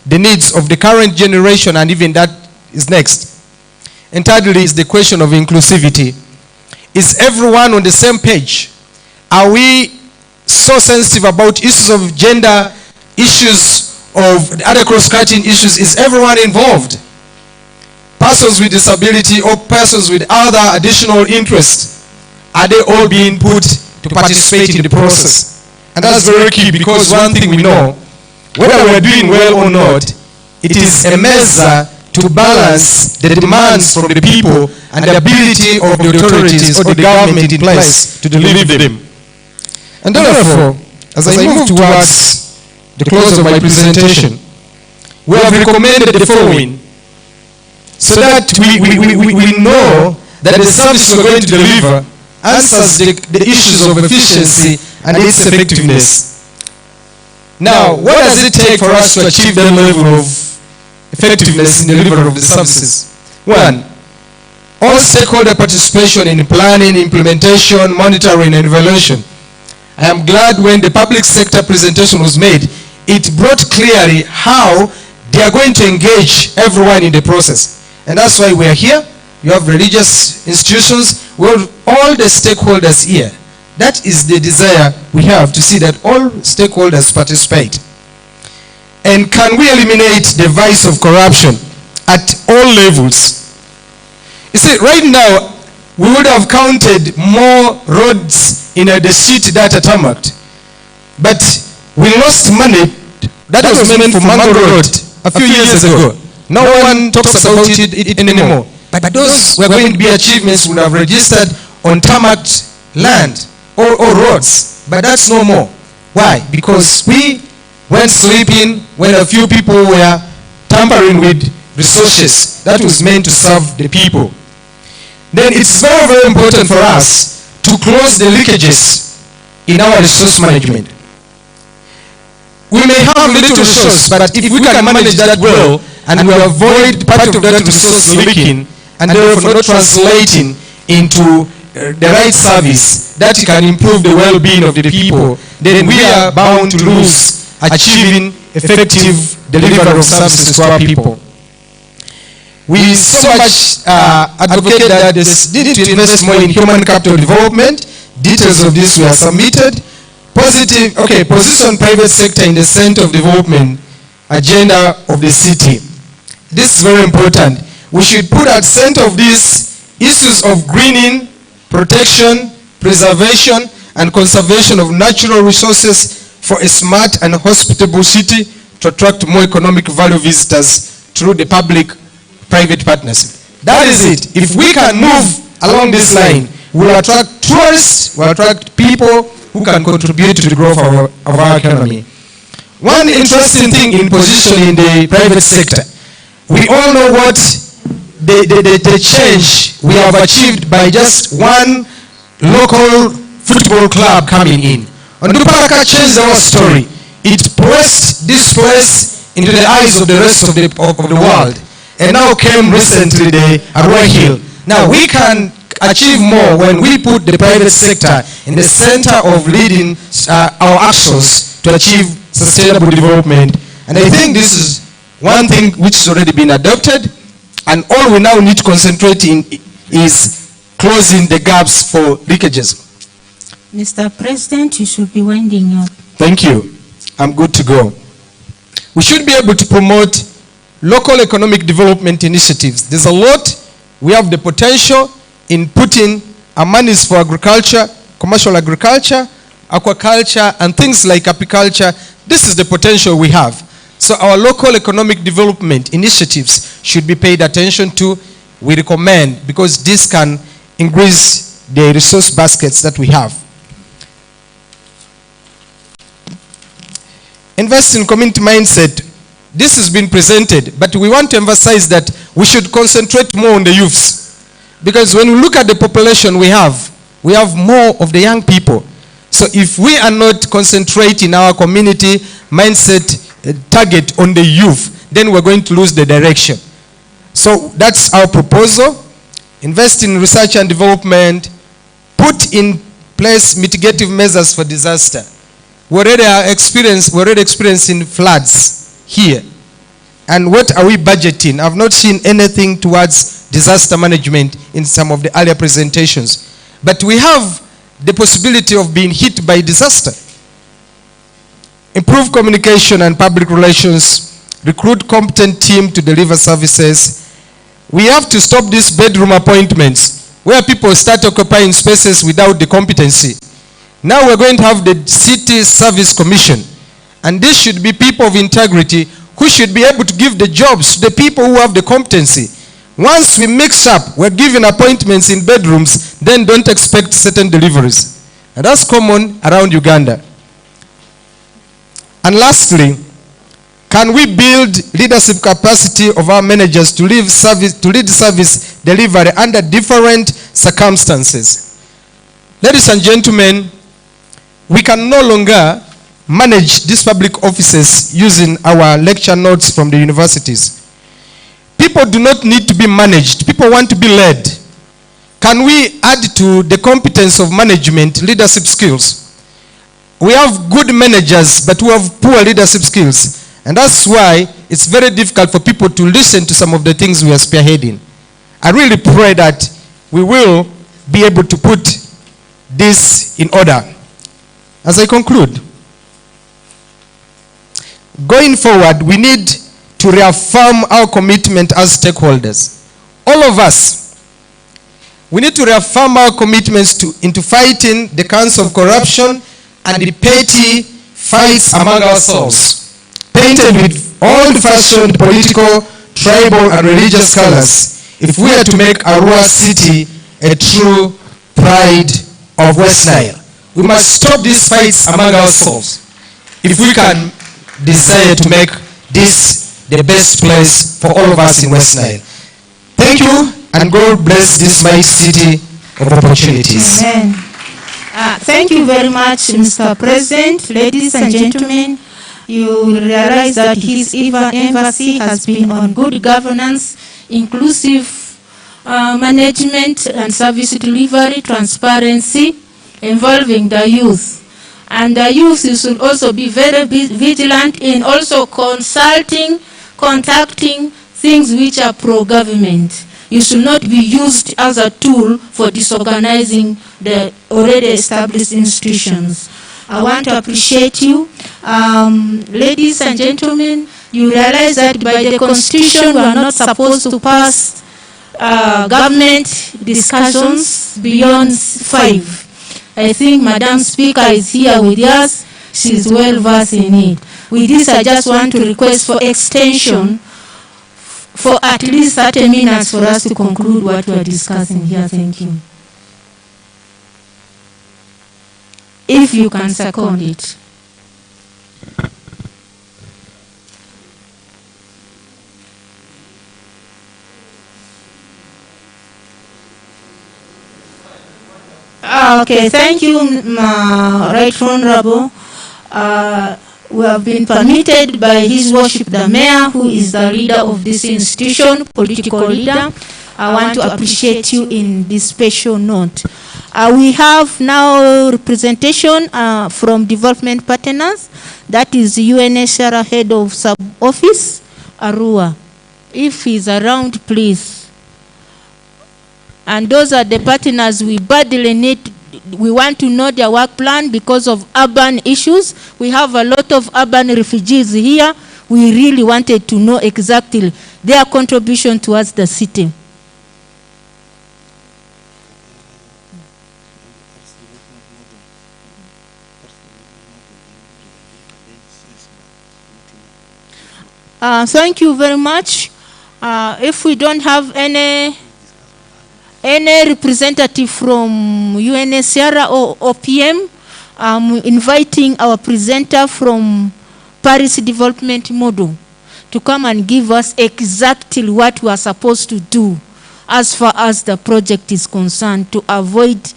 the needs of the current generation and even that is next? And thirdly is the question of inclusivity. Is everyone on the same page? Are we so sensitive about issues of gender, issues of other cross-cutting issues? Is everyone involved? Persons with disability or persons with other additional interests, are they all being put to participate in the process? And that's very key, because one thing we know, whether we're doing well or not, it is a measure to balance the demands from the people and the ability of the authorities or the government in place to deliver them. And therefore, as I move towards the close of my presentation, we have recommended the following, so that we know that the service we're going to deliver answers the issues of efficiency and its effectiveness. Now, what does it take for us to achieve that level of effectiveness in the delivery of the services? 1, all stakeholder participation in planning, implementation, monitoring, and evaluation. I am glad when the public sector presentation was made, it brought clearly how they are going to engage everyone in the process. And that's why we are here. You have religious institutions, we have all the stakeholders here That is the desire we have, to see that all stakeholders participate. And can we eliminate the vice of corruption at all levels? You see, right now, we would have counted more roads in the city that are tarmacked. But we lost money that was meant for Mango Road a few years ago. No one talks about it anymore. But those were going to be achievements we would have registered on tarmacked land or roads. But that's no more. Why? Because we went sleeping when a few people were tampering with resources that was meant to serve the people. Then it's very, very important for us to close the leakages in our resource management. We may have little resource, but if we can manage that well, and we avoid part of that resource leaking, and therefore not translating into the right service that can improve the well-being of the people, then we are bound to lose achieving effective delivery of services to our people. We so much advocate that there's need to invest more in human capital development. Details of this were submitted. Position private sector in the center of development agenda of the city. This is very important. We should put at center of these issues of greening, protection, preservation, and conservation of natural resources for a smart and hospitable city to attract more economic value visitors through the public-private partnership. That is it. If we can move along this line, we'll attract tourists, we'll attract people who can contribute to the growth of our economy. One interesting thing in position in the private sector, we all know what the change we have achieved by just one local football club coming in. Onduparaka changed our story. It pressed this place into the eyes of the rest of the world. And now came recently the Arua Hill. Now we can achieve more when we put the private sector in the center of leading our actions to achieve sustainable development. And I think this is one thing which has already been adopted, and all we now need to concentrate in is closing the gaps for leakages. Mr. President, you should be winding up. Thank you. I'm good to go. We should be able to promote local economic development initiatives. There's a lot. We have the potential in putting our monies for agriculture, commercial agriculture, aquaculture, and things like apiculture. This is the potential we have. So our local economic development initiatives should be paid attention to, we recommend, because this can increase the resource baskets that we have. Invest in community mindset. This has been presented, but we want to emphasize that we should concentrate more on the youths. Because when we look at the population we have more of the young people. So if we are not concentrating our community mindset target on the youth, then we're going to lose the direction. So that's our proposal. Invest in research and development. Put in place mitigative measures for disaster. We're already experiencing floods here. And what are we budgeting? I've not seen anything towards disaster management in some of the earlier presentations. But we have the possibility of being hit by disaster. Improve communication and public relations. Recruit competent team to deliver services. We have to stop these bedroom appointments where people start occupying spaces without the competency. Now we're going to have the City Service Commission. And this should be people of integrity who should be able to give the jobs to the people who have the competency. Once we mix up, we're giving appointments in bedrooms, then don't expect certain deliveries. And that's common around Uganda. And lastly, can we build leadership capacity of our managers to lead service delivery under different circumstances? Ladies and gentlemen, we can no longer manage these public offices using our lecture notes from the universities. People do not need to be managed. People want to be led. Can we add to the competence of management leadership skills? We have good managers, but we have poor leadership skills. And that's why it's very difficult for people to listen to some of the things we are spearheading. I really pray that we will be able to put this in order. As I conclude, going forward, we need to reaffirm our commitment as stakeholders. All of us, we need to reaffirm our commitments into fighting the cancer of corruption and the petty fights among ourselves, painted with old-fashioned political, tribal, and religious colors, if we are to make Arua City a true pride of West Nile. We must stop these fights among ourselves if we can desire to make this the best place for all of us in West Nile. Thank you, and God bless this mighty city of opportunities. Amen. Thank you very much, Mr. President. Ladies and gentlemen, you will realize that his embassy has been on good governance, inclusive management and service delivery, transparency, involving the youth. And the youth should also be very vigilant in also contacting things which are pro-government. You should not be used as a tool for disorganizing the already established institutions. I want to appreciate you. Ladies and gentlemen, you realize that by the Constitution we are not supposed to pass government discussions beyond 5. I think Madam Speaker is here with us. She is well versed in it. With this, I just want to request for extension for at least 30 minutes for us to conclude what we are discussing here. Thank you. If you can second it. Okay, thank you, Right Honorable. We have been permitted by His Worship the Mayor, who is the leader of this institution, political leader. I want to appreciate you in this special note. We have now representation from development partners. That is UNHCR Head of Sub-Office, Arua. If he's around, please. And those are the partners we badly need. We want to know their work plan because of urban issues. We have a lot of urban refugees here. We really wanted to know exactly their contribution towards the city. Thank you very much. If we don't have any representative from UNHCR or OPM, I'm inviting our presenter from Paris Development Model to come and give us exactly what we are supposed to do as far as the project is concerned to avoid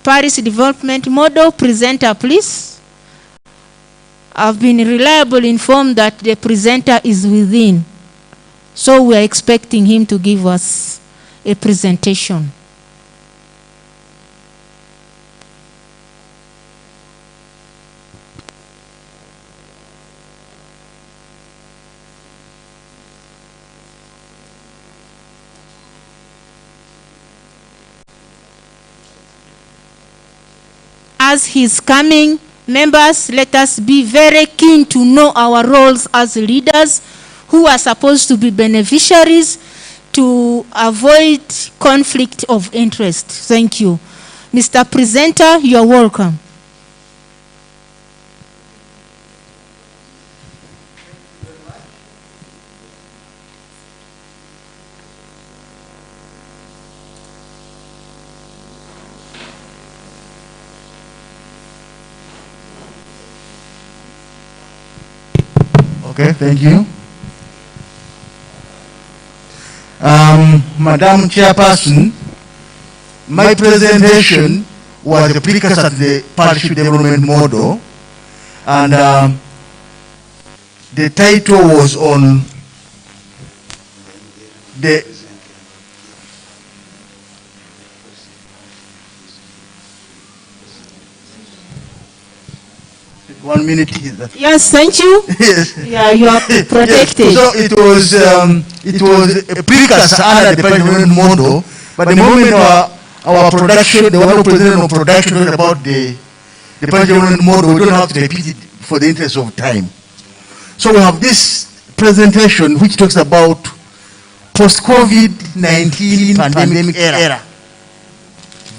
Paris Development Model. Presenter, please. I've been reliably informed that the presenter is within. So we are expecting him to give us a presentation. As he's coming, members, let us be very keen to know our roles as leaders who are supposed to be beneficiaries to avoid conflict of interest. Thank you. Mr. Presenter, you're welcome. Okay, thank you. Madam Chairperson, my presentation was a precursor to the partnership development model, and the title was on the 1 minute. Yes, thank you. Yes. Yeah, you are protected. Yes. So it was a precursor under the parish development model, but the moment our production, the one who presented on production talked about the parish development model, we don't have to repeat it for the interest of time. So we have this presentation which talks about post-COVID-19 pandemic era.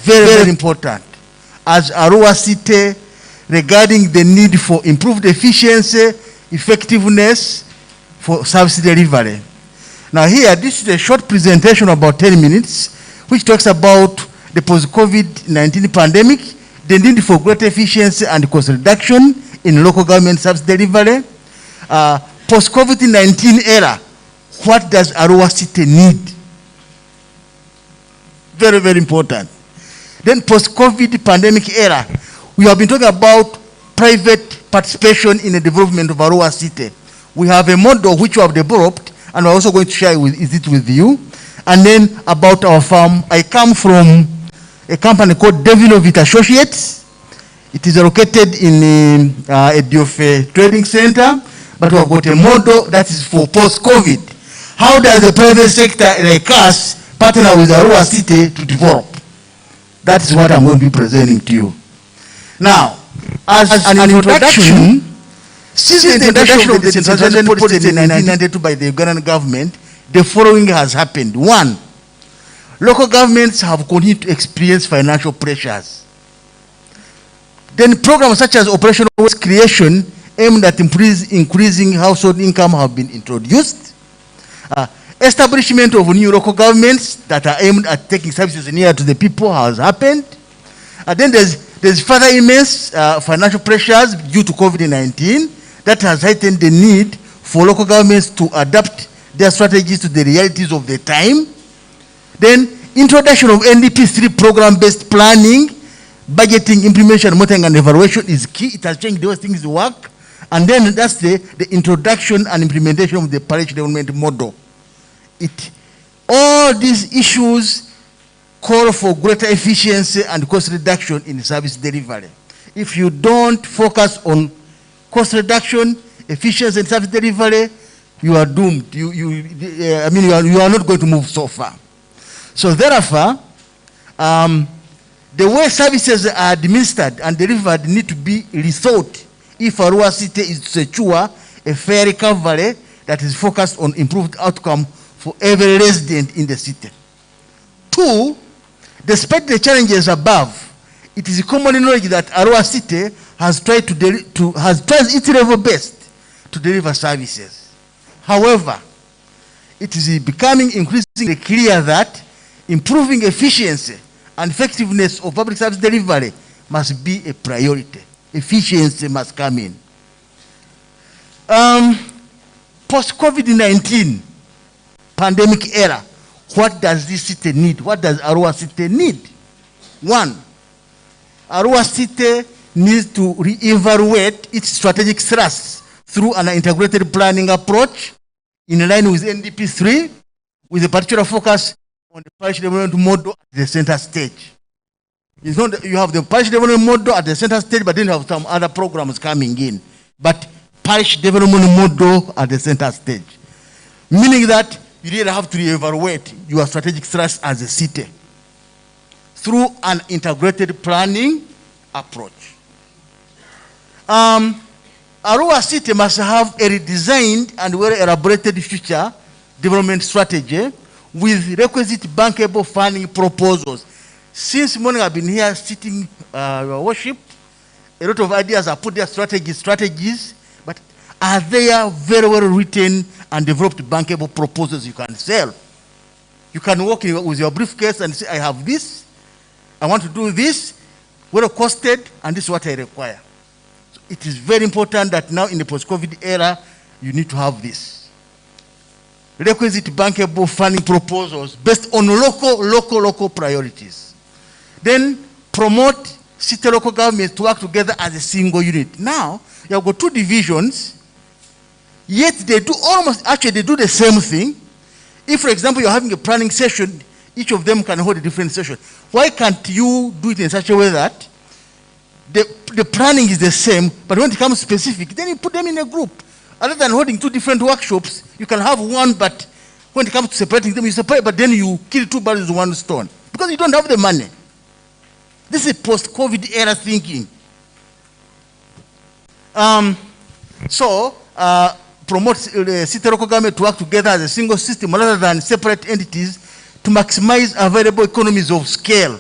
Very, very important. As Arowa City, regarding the need for improved efficiency, effectiveness for service delivery. Now here, this is a short presentation about 10 minutes, which talks about the post-COVID-19 pandemic, the need for greater efficiency and cost reduction in local government service delivery. Post-COVID-19 era, what does Arowa City need? Very, very important. Then post-COVID pandemic era, we have been talking about private participation in the development of Arowa City. We have a model which we have developed, and we're also going to share it with you. And then about our farm, I come from a company called Devinovit Associates. It is located in a Diofe trading center, but we have got a model that is for post-COVID. How does the private sector like us partner with Arowa City to develop? That is what I'm going to be presenting to you. Now, as an introduction, since the introduction of the decentralization policy in 1992 by the Ugandan government, the following has happened. One, local governments have continued to experience financial pressures. Then programs such as operational waste creation aimed at increasing household income have been introduced. Establishment of new local governments that are aimed at taking services near to the people has happened. Then there's further immense financial pressures due to COVID-19 that has heightened the need for local governments to adapt their strategies to the realities of the time. Then introduction of NDP3 program-based planning, budgeting, implementation, monitoring, and evaluation is key. It has changed the way things work. And then that's the introduction and implementation of the parish development model. All these issues call for greater efficiency and cost reduction in service delivery. If you don't focus on cost reduction, efficiency and service delivery, you are doomed. You are not going to move so far. So therefore, the way services are administered and delivered need to be rethought if Arowa City is to secure a fair recovery that is focused on improved outcome for every resident in the city. Two, despite the challenges above, it is common knowledge that Arowa City has tried its level best to deliver services. However, it is becoming increasingly clear that improving efficiency and effectiveness of public service delivery must be a priority. Efficiency must come in. Post-COVID-19 pandemic era, what does this city need? What does Arowa City need? One, Arowa City needs to reevaluate its strategic thrusts through an integrated planning approach in line with NDP3, with a particular focus on the parish development model at the center stage. It's not, you have the parish development model at the center stage, but then you have some other programs coming in. But parish development model at the center stage. Meaning that you really have to reevaluate your strategic thrust as a city through an integrated planning approach. Arowa City must have a redesigned and well-elaborated future development strategy with requisite bankable funding proposals. Since morning I've been here sitting, your worship, a lot of ideas are put there, strategies, but are there very well written and developed bankable proposals you can sell? You can walk in with your briefcase and say, I have this, I want to do this, well costed, and this is what I require. So it is very important that now in the post-COVID era, you need to have this. Requisite bankable funding proposals based on local priorities. Then promote city local governments to work together as a single unit. Now, you have got two divisions, yet they do they do the same thing. If, for example, you're having a planning session, each of them can hold a different session. Why can't you do it in such a way that the planning is the same, but when it comes specific, then you put them in a group. Other than holding two different workshops, you can have one, but when it comes to separating them, you separate, but then you kill two birds with one stone, because you don't have the money. This is post-COVID era thinking. Promote city local government to work together as a single system rather than separate entities to maximize available economies of scale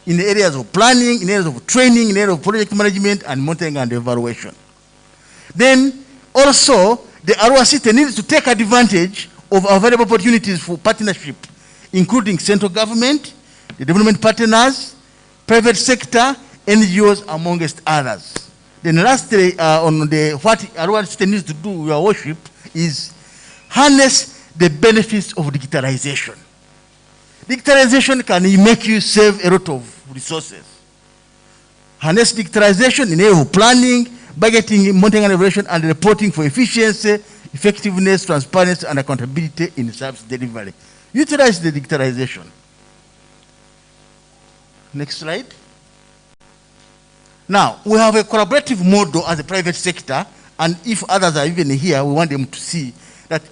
in the areas of planning, in areas of training, in areas of project management and monitoring and evaluation. Then also, the Arua city needs to take advantage of available opportunities for partnership, including central government, the development partners, private sector, NGOs, amongst others. Then lastly, on the what Arua city needs to do, your worship, is harness the benefits of digitalization. Digitalization can make you save a lot of resources. Harness digitalization in area of planning, budgeting, monitoring and evaluation, and reporting for efficiency, effectiveness, transparency, and accountability in service delivery. Utilize the digitalization. Next slide. Now, we have a collaborative model as a private sector, and if others are even here, we want them to see that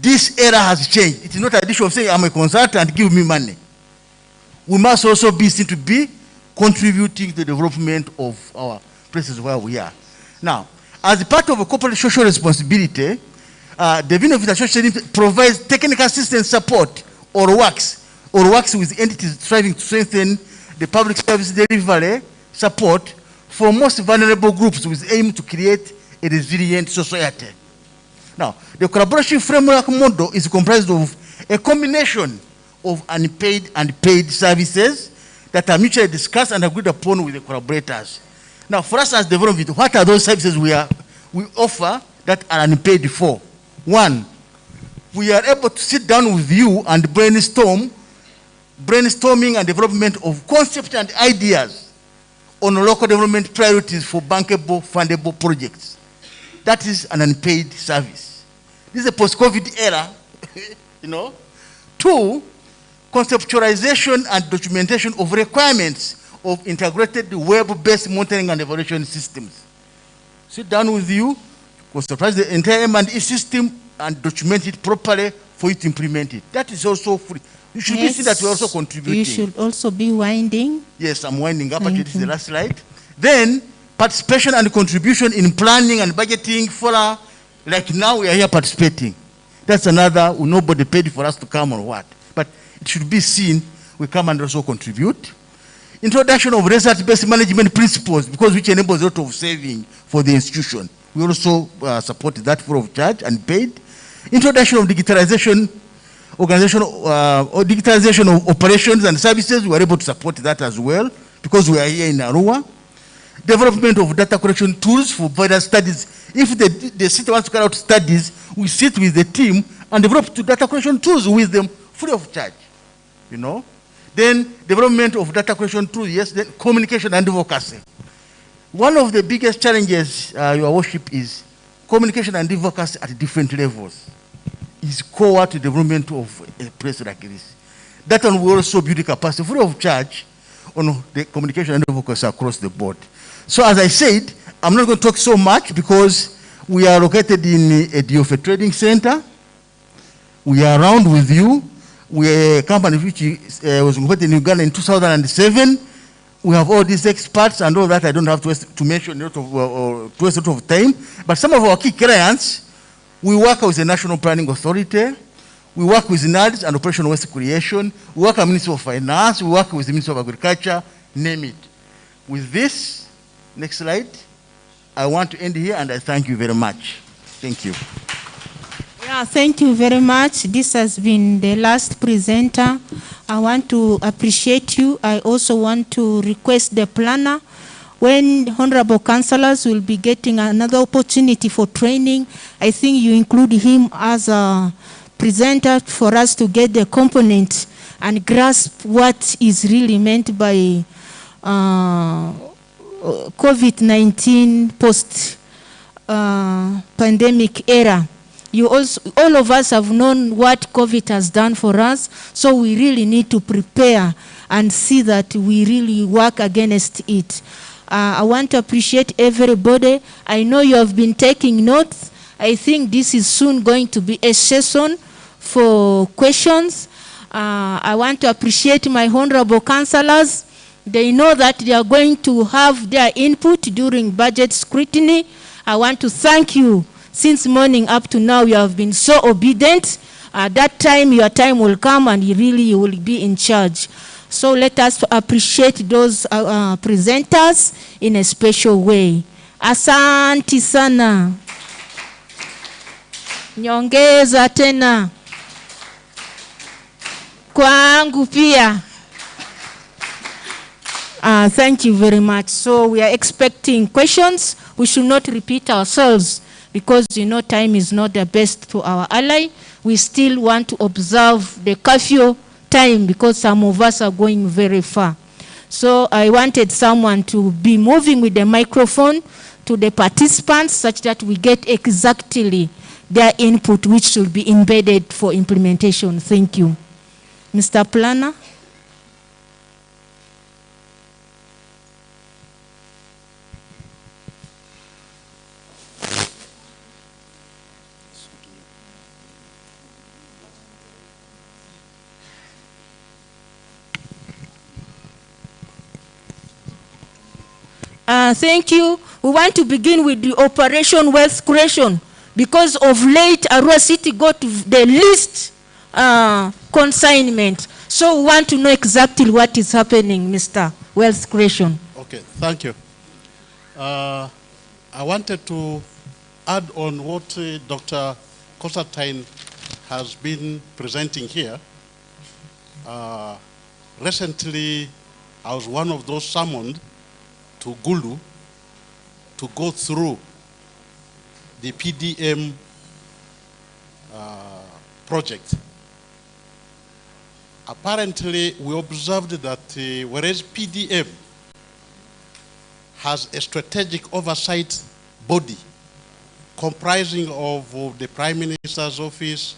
this era has changed. It is not an issue of saying, I'm a consultant, give me money. We must also be seen to be contributing to the development of our places where we are. Now, as a part of a corporate social responsibility, the Division of Social provides technical assistance support or works with entities striving to strengthen the public service delivery support for most vulnerable groups with aim to create a resilient society. Now, the collaboration framework model is comprised of a combination of unpaid and paid services that are mutually discussed and agreed upon with the collaborators. Now, for us as development, what are those services we offer that are unpaid for? One, we are able to sit down with you and brainstorming and development of concepts and ideas on local development priorities for bankable, fundable projects. That is an unpaid service. This is a post-COVID era, you know. Two, conceptualization and documentation of requirements of integrated web-based monitoring and evaluation systems. Sit down with you, conceptualize the entire M&E system and document it properly for you to implement it. That is also free. You should be seen that you're also contributing. You should also be winding. Yes, I'm winding up. Actually, this is the last slide. Then, participation and contribution in planning and budgeting for, like now we are here participating. That's another, nobody paid for us to come or what. But it should be seen, we come and also contribute. Introduction of research-based management principles, because which enables a lot of saving for the institution. We also support that free of charge and paid. Introduction of digitalization, digitalization of operations and services, we are able to support that as well, because we are here in Arua. Development of data collection tools for various studies. If the city wants to carry out studies, we sit with the team and develop data collection tools with them free of charge, you know. Then development of data collection tools, yes, then communication and advocacy. One of the biggest challenges, your worship, is communication and advocacy at different levels. Is core to the development of a place like this. That one will also build the capacity free of charge on the communication and advocacy across the board. So as I said, I'm not going to talk so much because we are located in a DOF trading center. We are around with you. We are a company which was incorporated in Uganda in 2007. We have all these experts and all that. I don't have to mention a lot of, to waste a lot of time. But some of our key clients, we work with the National Planning Authority. We work with NADS and Operational Waste Creation. We work with the Ministry of Finance. We work with the Ministry of Agriculture, name it. With this, next slide, I want to end here and I thank you very much. Thank you. Yeah, thank you very much. This has been the last presenter. I want to appreciate you. I also want to request the planner, when honorable councillors will be getting another opportunity for training, I think you include him as a presenter for us to get the component and grasp what is really meant by COVID-19 post-pandemic era. You also, all of us have known what COVID has done for us, so we really need to prepare and see that we really work against it. I want to appreciate everybody. I know you have been taking notes. I think this is soon going to be a session for questions. I want to appreciate my honorable councillors. They know that they are going to have their input during budget scrutiny. I want to thank you. Since morning up to now, you have been so obedient. At that time, your time will come and you will be in charge. So let us appreciate those presenters in a special way. Asante sana. Nyongeza tena. Kwangu pia. Thank you very much. So we are expecting questions. We should not repeat ourselves because, you know, time is not the best to our ally. We still want to observe the curfew time because some of us are going very far. So I wanted someone to be moving with the microphone to the participants such that we get exactly their input, which should be embedded for implementation. Thank you. Mr. Planner. Thank you. We want to begin with the Operation Wealth Creation because of late Arua City got the least consignment. So we want to know exactly what is happening, Mr. Wealth Creation. Okay, thank you. I wanted to add on what Dr. Consultative has been presenting here. Recently, I was one of those summoned to Gulu to go through the PDM project. Apparently, we observed that whereas PDM has a strategic oversight body comprising of the Prime Minister's Office,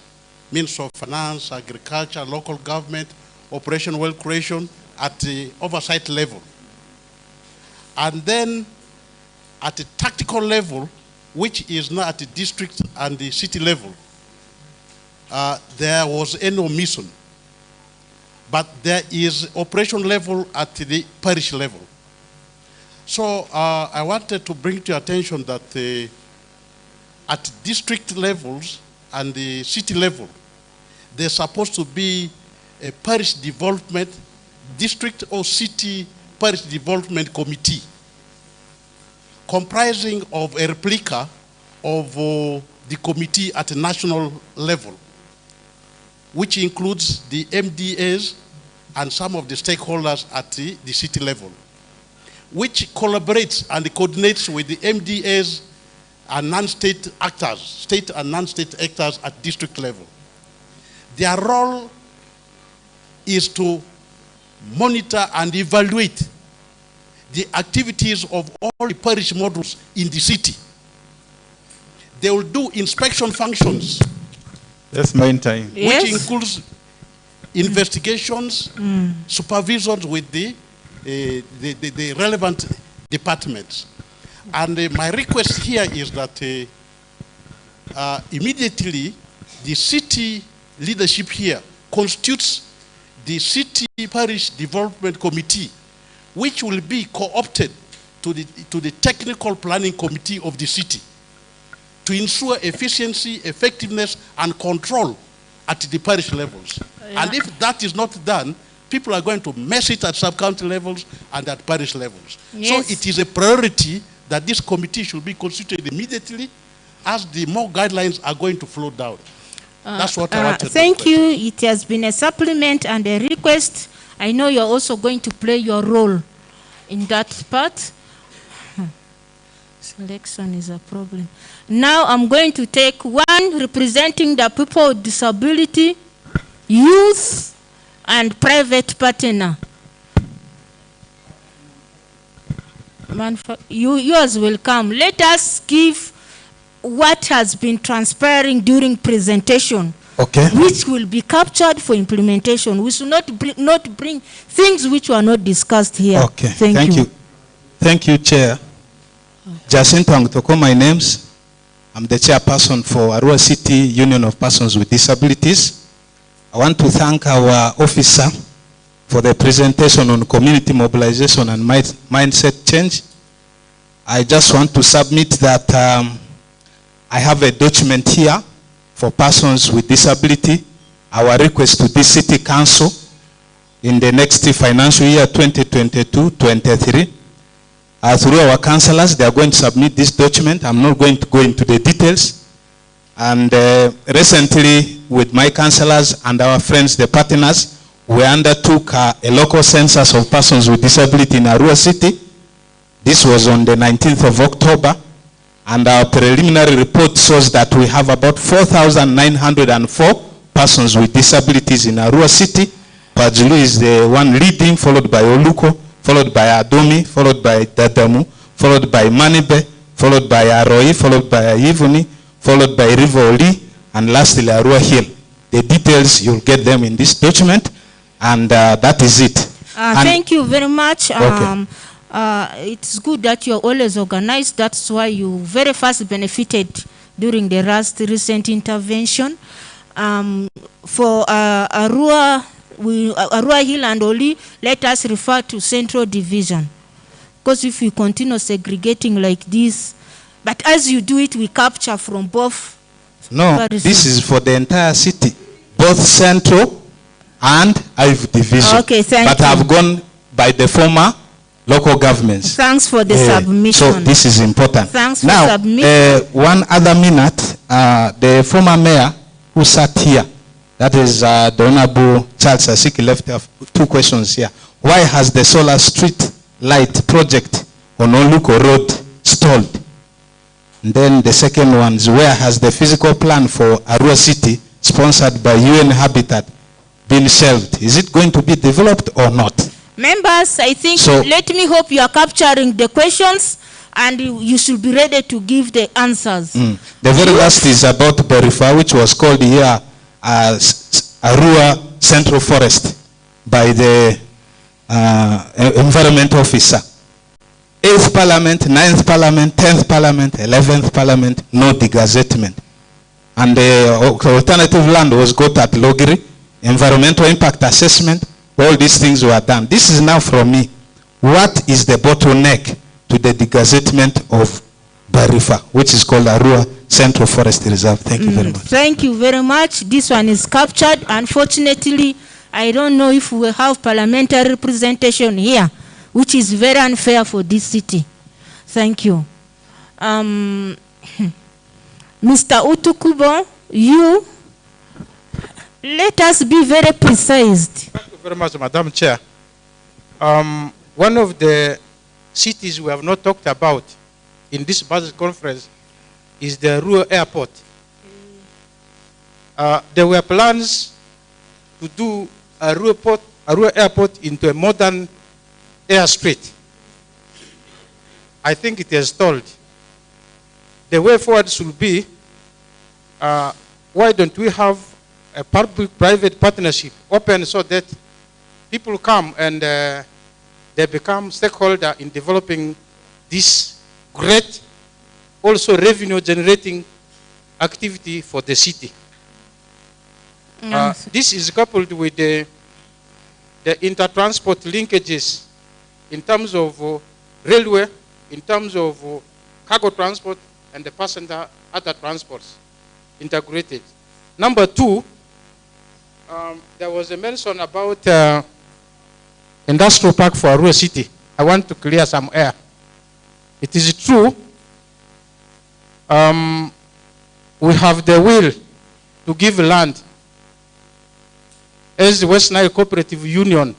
Ministry of Finance, Agriculture, local government, Operation Wealth Creation at the oversight level. And then at the tactical level, which is now at the district and the city level, there was an omission. But there is operation level at the parish level. So I wanted to bring to your attention that at district levels and the city level, there's supposed to be a parish development, district or city parish development committee comprising of a replica of the committee at a national level, which includes the MDAs and some of the stakeholders at the city level, which collaborates and coordinates with the MDAs and non-state actors, state and non-state actors at district level. Their role is to monitor and evaluate the activities of all the parish models in the city. They will do inspection functions. That's main time. Yes. Which includes investigations, supervisions with the relevant departments. And my request here is that immediately the city leadership here constitutes the city parish development committee, which will be co-opted to the technical planning committee of the city to ensure efficiency, effectiveness, and control at the parish levels. Yeah. And if that is not done, people are going to mess it at sub-county levels and at parish levels. Yes. So it is a priority that this committee should be constituted immediately as the more guidelines are going to flow down. That's what I wanted to thank you. It has been a supplement and a request. I know you're also going to play your role in that part. Selection is a problem. Now I'm going to take one representing the people with disability, youth, and private partner. Yours will come. Let us give what has been transpiring during presentation, okay, which will be captured for implementation. We should not bring things which were not discussed here. Okay, thank you. Thank you, Chair. Jacinto Angtoko, my names. I'm the chairperson for Arua City Union of Persons with Disabilities. I want to thank our officer for the presentation on community mobilization and mindset change. I just want to submit that I have a document here for persons with disability. Our request to this city council in the next financial year 2022-23. Through our councillors, they are going to submit this document. I'm not going to go into the details. And recently, with my councillors and our friends, the partners, we undertook a local census of persons with disability in Arua City. This was on the 19th of October. And our preliminary report shows that we have about 4,904 persons with disabilities in Arua City. Pajulu is the one leading, followed by Oluko, followed by Adomi, followed by Dadamu, followed by Manibe, followed by Aroi, followed by Ivuni, followed by Rivoli, and lastly Arua Hill. The details, you'll get them in this document, and that is it. Thank you very much. Okay. It's good that you're always organized. That's why you very fast benefited during the recent intervention. For Arua Hill and Oli, let us refer to Central Division. Because if we continue segregating like this, but as you do it, we capture from both. No, this is for the entire city, both Central and IV Division. Okay, thank you. But I've gone by the former local governments. Thanks for the submission. So this is important. Thanks for now, submission. one other minute, the former mayor who sat here, that is the Honorable Charles Asiki, left two questions here. Why has the solar street light project on Oluko Road stalled? And then the second one is, where has the physical plan for Arua City, sponsored by UN Habitat, been shelved? Is it going to be developed or not? Members, I think, let me hope you are capturing the questions and you should be ready to give the answers. The very last is about Berifa, which was called here Arua Central Forest by the Environment Officer. 8th Parliament, 9th Parliament, 10th Parliament, 11th Parliament, no degazettement. And the alternative land was got at Logiri, environmental impact assessment, all these things were done. This is now from me. What is the bottleneck to the degazettement of Barifa, which is called Arua Central Forest Reserve? Thank you very much. Thank you very much. This one is captured. Unfortunately, I don't know if we have parliamentary representation here, which is very unfair for this city. Thank you. Mr. Utukubo, you, let us be very precise. Thank you very much, Madam Chair. One of the cities we have not talked about in this budget conference is the Arua Airport. There were plans to do Arua Airport into a modern airstrip. I think it has stalled. The way forward should be, why don't we have a public-private partnership open so that people come and they become stakeholder in developing this great, also revenue-generating activity for the city. This is coupled with the intertransport linkages in terms of railway, in terms of cargo transport, and the passenger other transports integrated. Number two, there was a mention about industrial park for Arua City. I want to clear some air. It is true, we have the will to give land as the West Nile Cooperative Union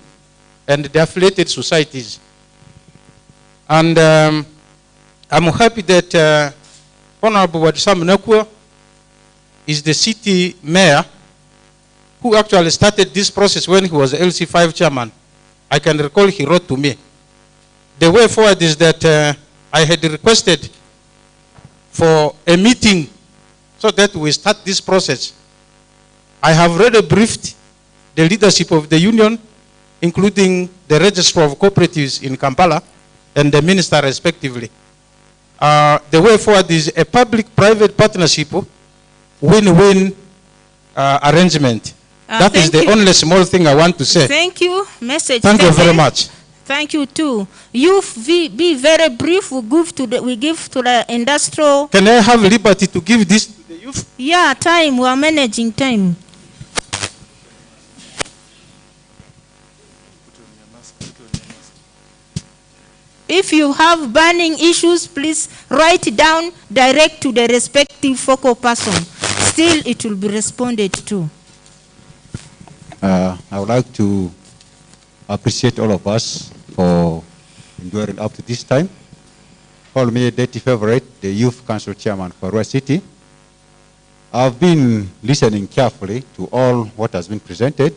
and the affiliated societies. And I'm happy that Honorable Wadisam Nakua is the city mayor who actually started this process when he was LC5 chairman. I can recall he wrote to me. The way forward is that I had requested for a meeting so that we start this process. I have already briefed the leadership of the union, including the Registrar of Cooperatives in Kampala, and the minister respectively. The way forward is a public-private partnership, win-win arrangement. That is the only small thing I want to say. Thank you. Message. Thank you very much. Thank you too. Youth, be very brief. We give to the industrial. Can I have liberty to give this to the youth? Yeah, time. We are managing time. If you have burning issues, please write down, direct to the respective focal person. Still, it will be responded to. I would like to appreciate all of us for enduring up to this time. Call me a dirty favorite, the Youth Council Chairman for Arua City. I've been listening carefully to all what has been presented.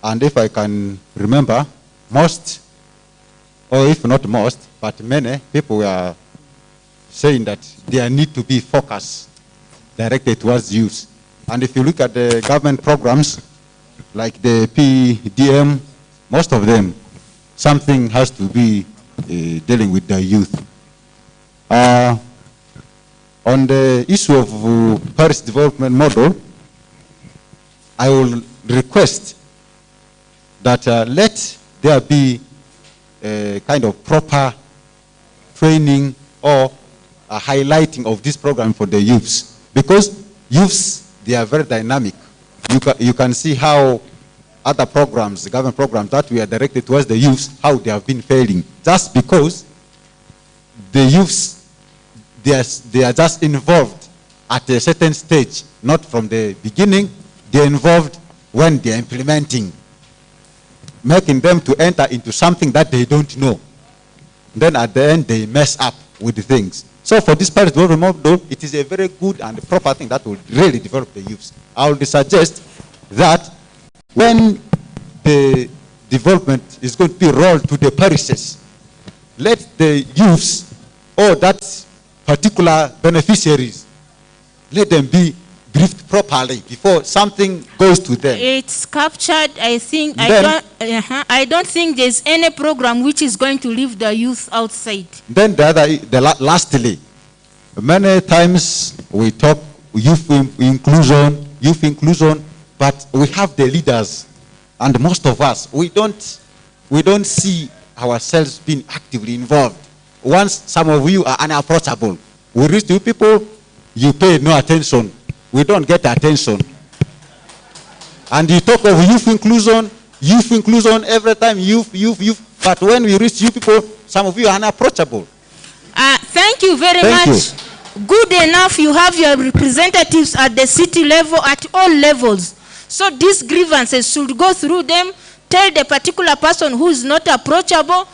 And if I can remember, most, or if not most, but many people were saying that there need to be focus directed towards youth. And if you look at the government programs, like the PDM, most of them, something has to be dealing with the youth. On the issue of Paris Development Model, I will request that let there be a kind of proper training or a highlighting of this program for the youths. Because youths, they are very dynamic. You can see how other programs, the government programs that we are directed towards the youths, how they have been failing. Just because the youths, they are just involved at a certain stage, not from the beginning. They're involved when they're implementing, making them to enter into something that they don't know. Then at the end, they mess up with the things. So for this Paris Development Model, it is a very good and proper thing that will really develop the youths. I would suggest that when the development is going to be rolled to the parishes, let the youths or that particular beneficiaries, let them be briefed properly before something goes to them. It's captured, I think. I don't think there's any program which is going to leave the youth outside. Then lastly, many times we talk youth inclusion, but we have the leaders, and most of us, we don't see ourselves being actively involved. Once some of you are unapproachable, we reach to people, you pay no attention. We don't get attention. And you talk of youth inclusion every time, youth. But when we reach you people, some of you are unapproachable. Thank you very much. Good enough, you have your representatives at the city level, at all levels. So these grievances should go through them. Tell the particular person who is not approachable,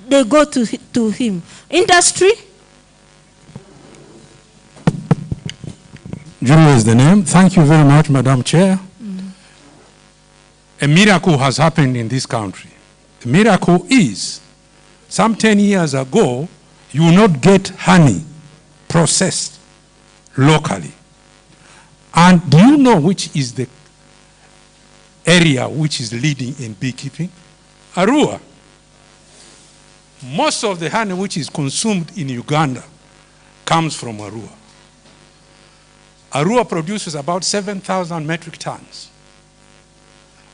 they go to him. Industry? Julie is the name. Thank you very much, Madam Chair. A miracle has happened in this country. The miracle is, some 10 years ago, you will not get honey processed locally. And do you know which is the area which is leading in beekeeping? Arua. Most of the honey which is consumed in Uganda comes from Arua. Arua produces about 7,000 metric tons.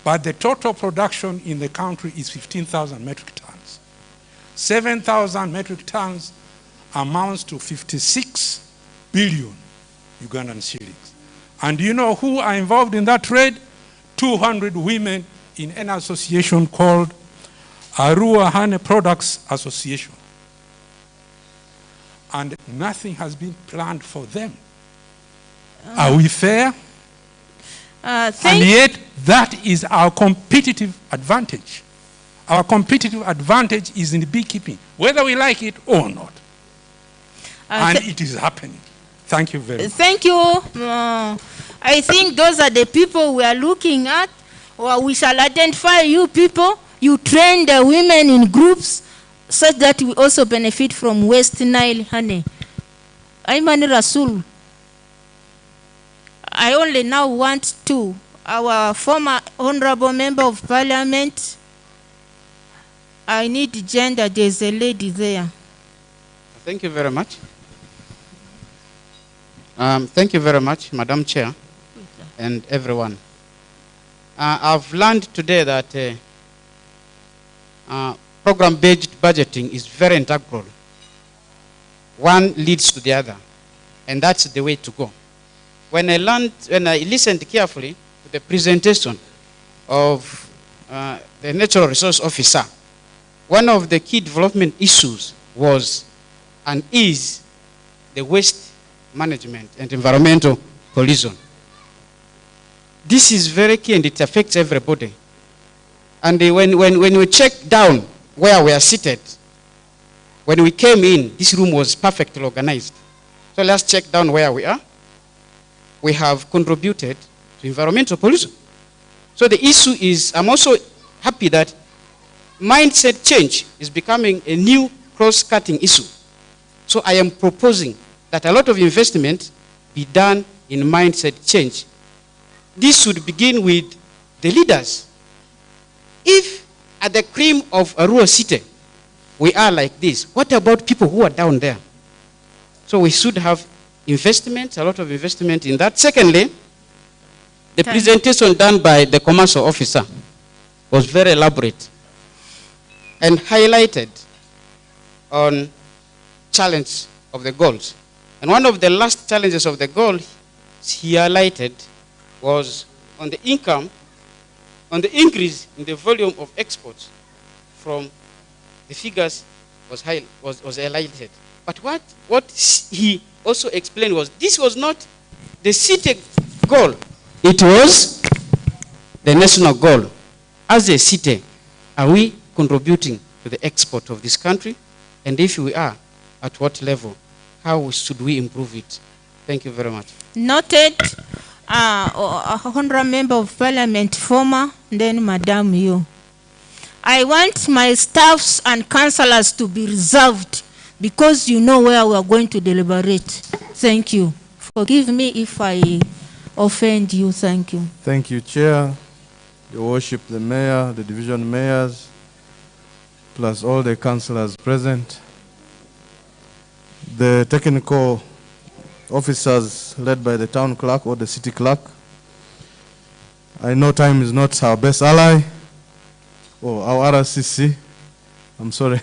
But the total production in the country is 15,000 metric tons. 7,000 metric tons amounts to 56 billion Ugandan shillings. And do you know who are involved in that trade? 200 women in an association called Arua Honey Products Association. And nothing has been planned for them. Are we fair? And yet, that is our competitive advantage. Our competitive advantage is in beekeeping, whether we like it or not. And it is happening. Thank you very much. Thank you. I think those are the people we are looking at. Or we shall identify you people. You train the women in groups such that we also benefit from West Nile honey. Aimani Rasul. I only now want our former Honorable Member of Parliament, I need gender. There's a lady there. Thank you very much. Thank you very much, Madam Chair, and everyone. I've learned today that program-based budgeting is very integral. One leads to the other, and that's the way to go. When I listened carefully to the presentation of the Natural Resource Officer, one of the key development issues was and is the waste management and environmental pollution. This is very key and it affects everybody. And when we check down where we are seated, when we came in, this room was perfectly organized. So let's check down where we are. We have contributed to environmental pollution. So the issue is, I'm also happy that mindset change is becoming a new cross-cutting issue. So I am proposing that a lot of investment be done in mindset change. This should begin with the leaders. If at the cream of Arua city, we are like this, what about people who are down there? So we should have investment, a lot of investment in that. Secondly, the presentation done by the commercial officer was very elaborate and highlighted on challenge of the goals. And one of the last challenges of the goal he highlighted was on the income, on the increase in the volume of exports from the figures was highlighted. But what he also explained was this was not the city goal, it was the national goal. As a city, are we contributing to the export of this country? And if we are, at what level? How should we improve it? Thank you very much. Noted. Honorable Member of Parliament, former, then Madam you. I want my staffs and councillors to be reserved because you know where we are going to deliberate. Thank you. Forgive me if I offend you. Thank you. Thank you, Chair, Your Worship, the Mayor, the Division Mayors, plus all the councillors present, the technical officers led by the town clerk or the city clerk. I know time is not our best ally, or our RCC. I'm sorry,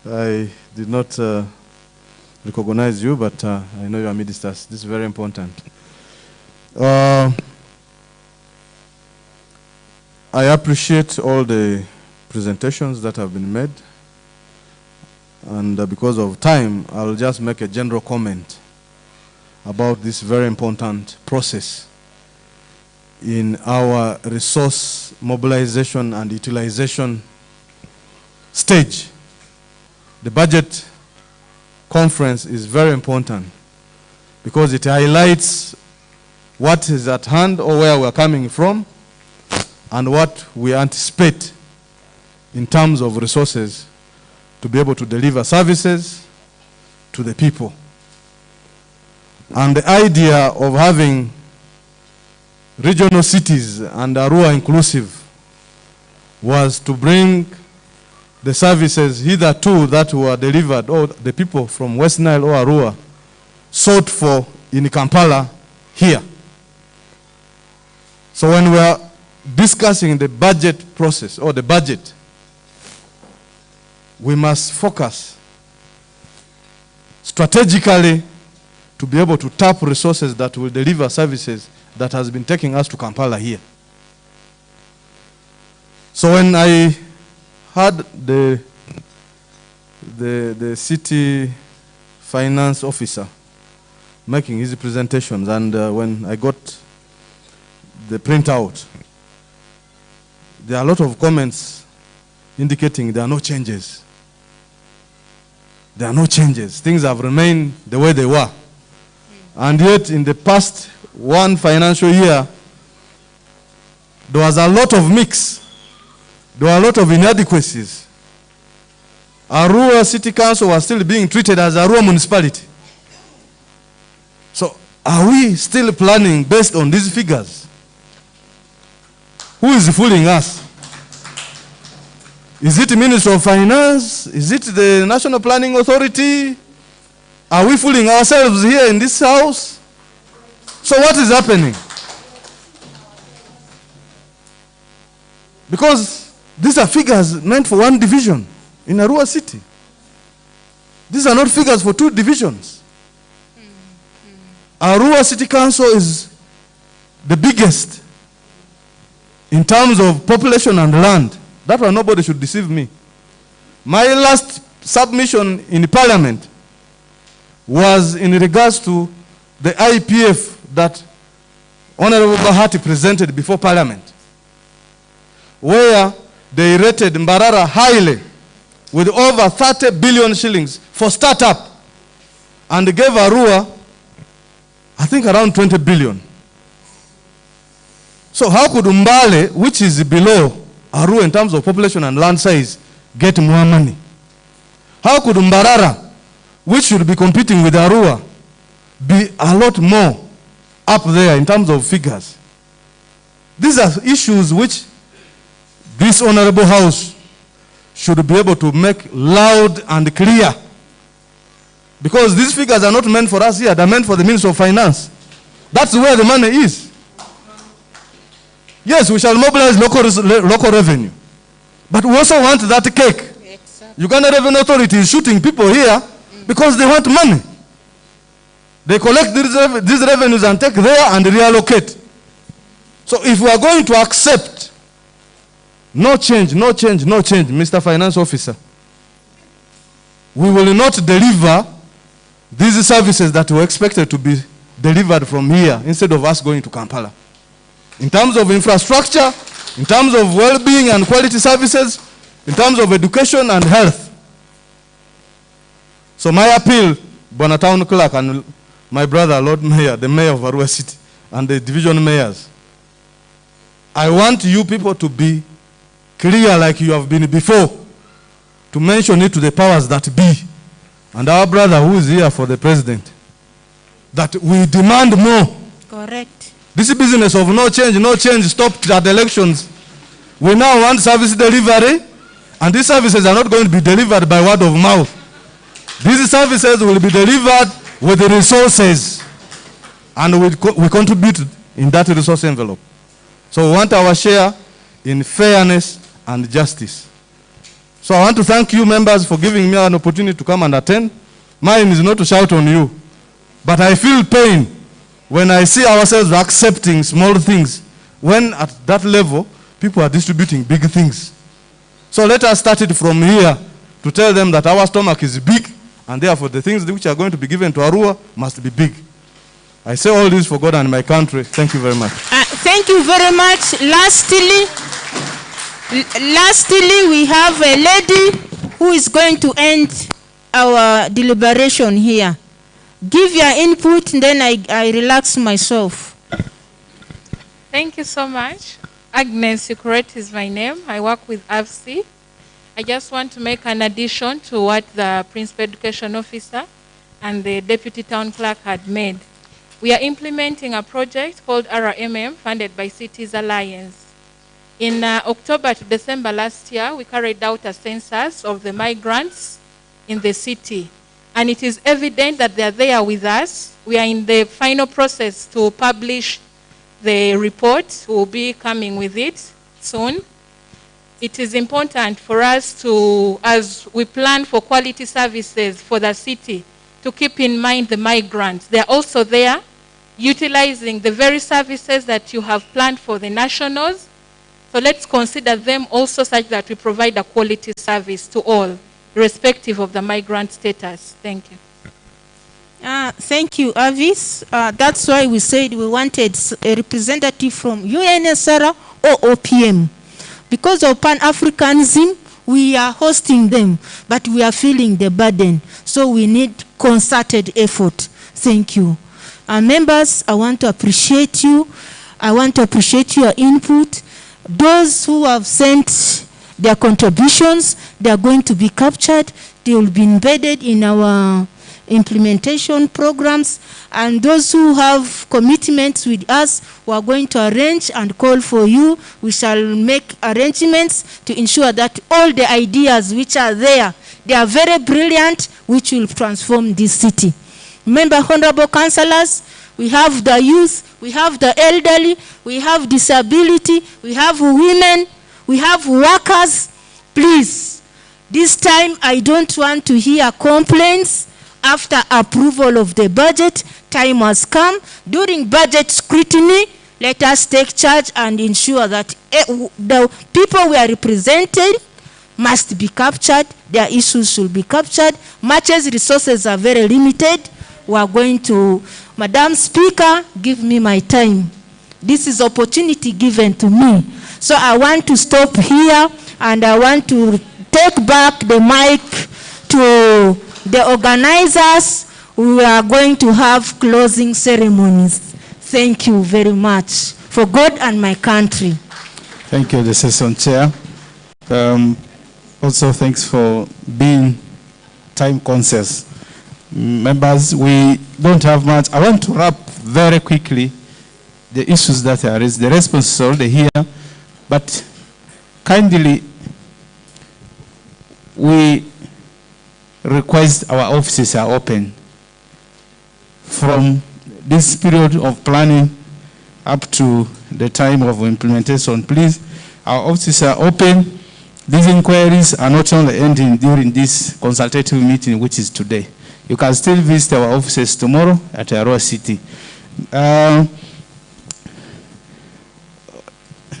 I did not recognize you, but I know you are ministers. This is very important. I appreciate all the presentations that have been made. And because of time, I'll just make a general comment about this very important process in our resource mobilization and utilization stage. The budget conference is very important because it highlights what is at hand or where we're coming from and what we anticipate in terms of resources to be able to deliver services to the people. And the idea of having regional cities and Arua inclusive was to bring the services hitherto that were delivered, or the people from West Nile or Arua sought for in Kampala here. So when we are discussing the budget process or the budget, we must focus strategically to be able to tap resources that will deliver services that has been taking us to Kampala here. So when I heard the city finance officer making his presentations, and when I got the printout, there are a lot of comments indicating there are no changes. There are no changes. Things have remained the way they were. And yet, in the past one financial year, there was a lot of mix. There were a lot of inadequacies. Arua City Council was still being treated as Arua municipality. So, are we still planning based on these figures? Who is fooling us? Is it Ministry of Finance? Is it the National Planning Authority? Are we fooling ourselves here in this house? So what is happening? Because these are figures meant for one division in Arua City. These are not figures for two divisions. Arua City Council is the biggest in terms of population and land. That one, nobody should deceive me. My last submission in Parliament was in regards to the IPF that Honorable Bahati presented before Parliament, where they rated Mbarara highly with over 30 billion shillings for startup and gave Arua, I think, around 20 billion. So how could Mbale, which is below Arua in terms of population and land size, get more money? How could Mbarara, which should be competing with Arua, be a lot more up there in terms of figures? These are issues which this honorable house should be able to make loud and clear. Because these figures are not meant for us here, they're meant for the Ministry of Finance. That's where the money is. Yes, we shall mobilize local revenue. But we also want that cake. Exactly. Uganda Revenue Authority is shooting people here because they want money. They collect these revenues and take there and reallocate. So if we are going to accept no change, Mr. Finance Officer, we will not deliver these services that were expected to be delivered from here instead of us going to Kampala. In terms of infrastructure, in terms of well-being and quality services, in terms of education and health. So my appeal, Bwana Town Clerk and my brother, Lord Mayor, the Mayor of Arua City, and the division mayors, I want you people to be clear like you have been before, to mention it to the powers that be, and our brother who is here for the president, that we demand more. Correct. This business of no change stopped at elections. We now want service delivery, and these services are not going to be delivered by word of mouth. These services will be delivered with the resources, and we contribute in that resource envelope. So we want our share in fairness and justice. So I want to thank you members for giving me an opportunity to come and attend. Mine is not to shout on you, but I feel pain when I see ourselves accepting small things, when at that level, people are distributing big things. So let us start it from here to tell them that our stomach is big, and therefore the things which are going to be given to Arua must be big. I say all this for God and my country. Thank you very much. Thank you very much. Lastly, we have a lady who is going to end our deliberation here. Give your input, and then I relax myself. Thank you so much. Agnes Ukuret is my name. I work with AFC. I just want to make an addition to what the Principal Education Officer and the Deputy Town Clerk had made. We are implementing a project called RMM, funded by Cities Alliance. In October to December last year, we carried out a census of the migrants in the city. And it is evident that they are there with us. We are in the final process to publish the report. We will be coming with it soon. It is important for us to, as we plan for quality services for the city, to keep in mind the migrants. They are also there, utilizing the very services that you have planned for the nationals. So let's consider them also such that we provide a quality service to all, irrespective of the migrant status. Thank you. Thank you, Avis. That's why we said we wanted a representative from UNSR or OPM. Because of Pan-Africanism, we are hosting them, but we are feeling the burden. So we need concerted effort. Thank you. Members, I want to appreciate you. I want to appreciate your input. Those who have sent their contributions, they are going to be captured. They will be embedded in our implementation programs, and those who have commitments with us, we are going to arrange and call for you. We shall make arrangements to ensure that all the ideas which are there, they are very brilliant, which will transform this city. Remember, honorable councillors, we have the youth, we have the elderly, we have disability, we have women, we have workers. Please, this time I don't want to hear complaints after approval of the budget. Time has come. During budget scrutiny, let us take charge and ensure that the people we are represented must be captured, their issues should be captured. Much as resources are very limited, we are going to, Madam Speaker, give me my time. This is opportunity given to me. So I want to stop here, and I want to take back the mic to the organizers. We are going to have closing ceremonies. Thank you very much for God and my country. Thank you, the session chair. Also, thanks for being time conscious. Members, we don't have much. I want to wrap very quickly the issues that are raised. The response is already here, but kindly, we request our offices are open from this period of planning up to the time of implementation. Please, our offices are open. These inquiries are not only ending during this consultative meeting, which is today. You can still visit our offices tomorrow at Arowa City.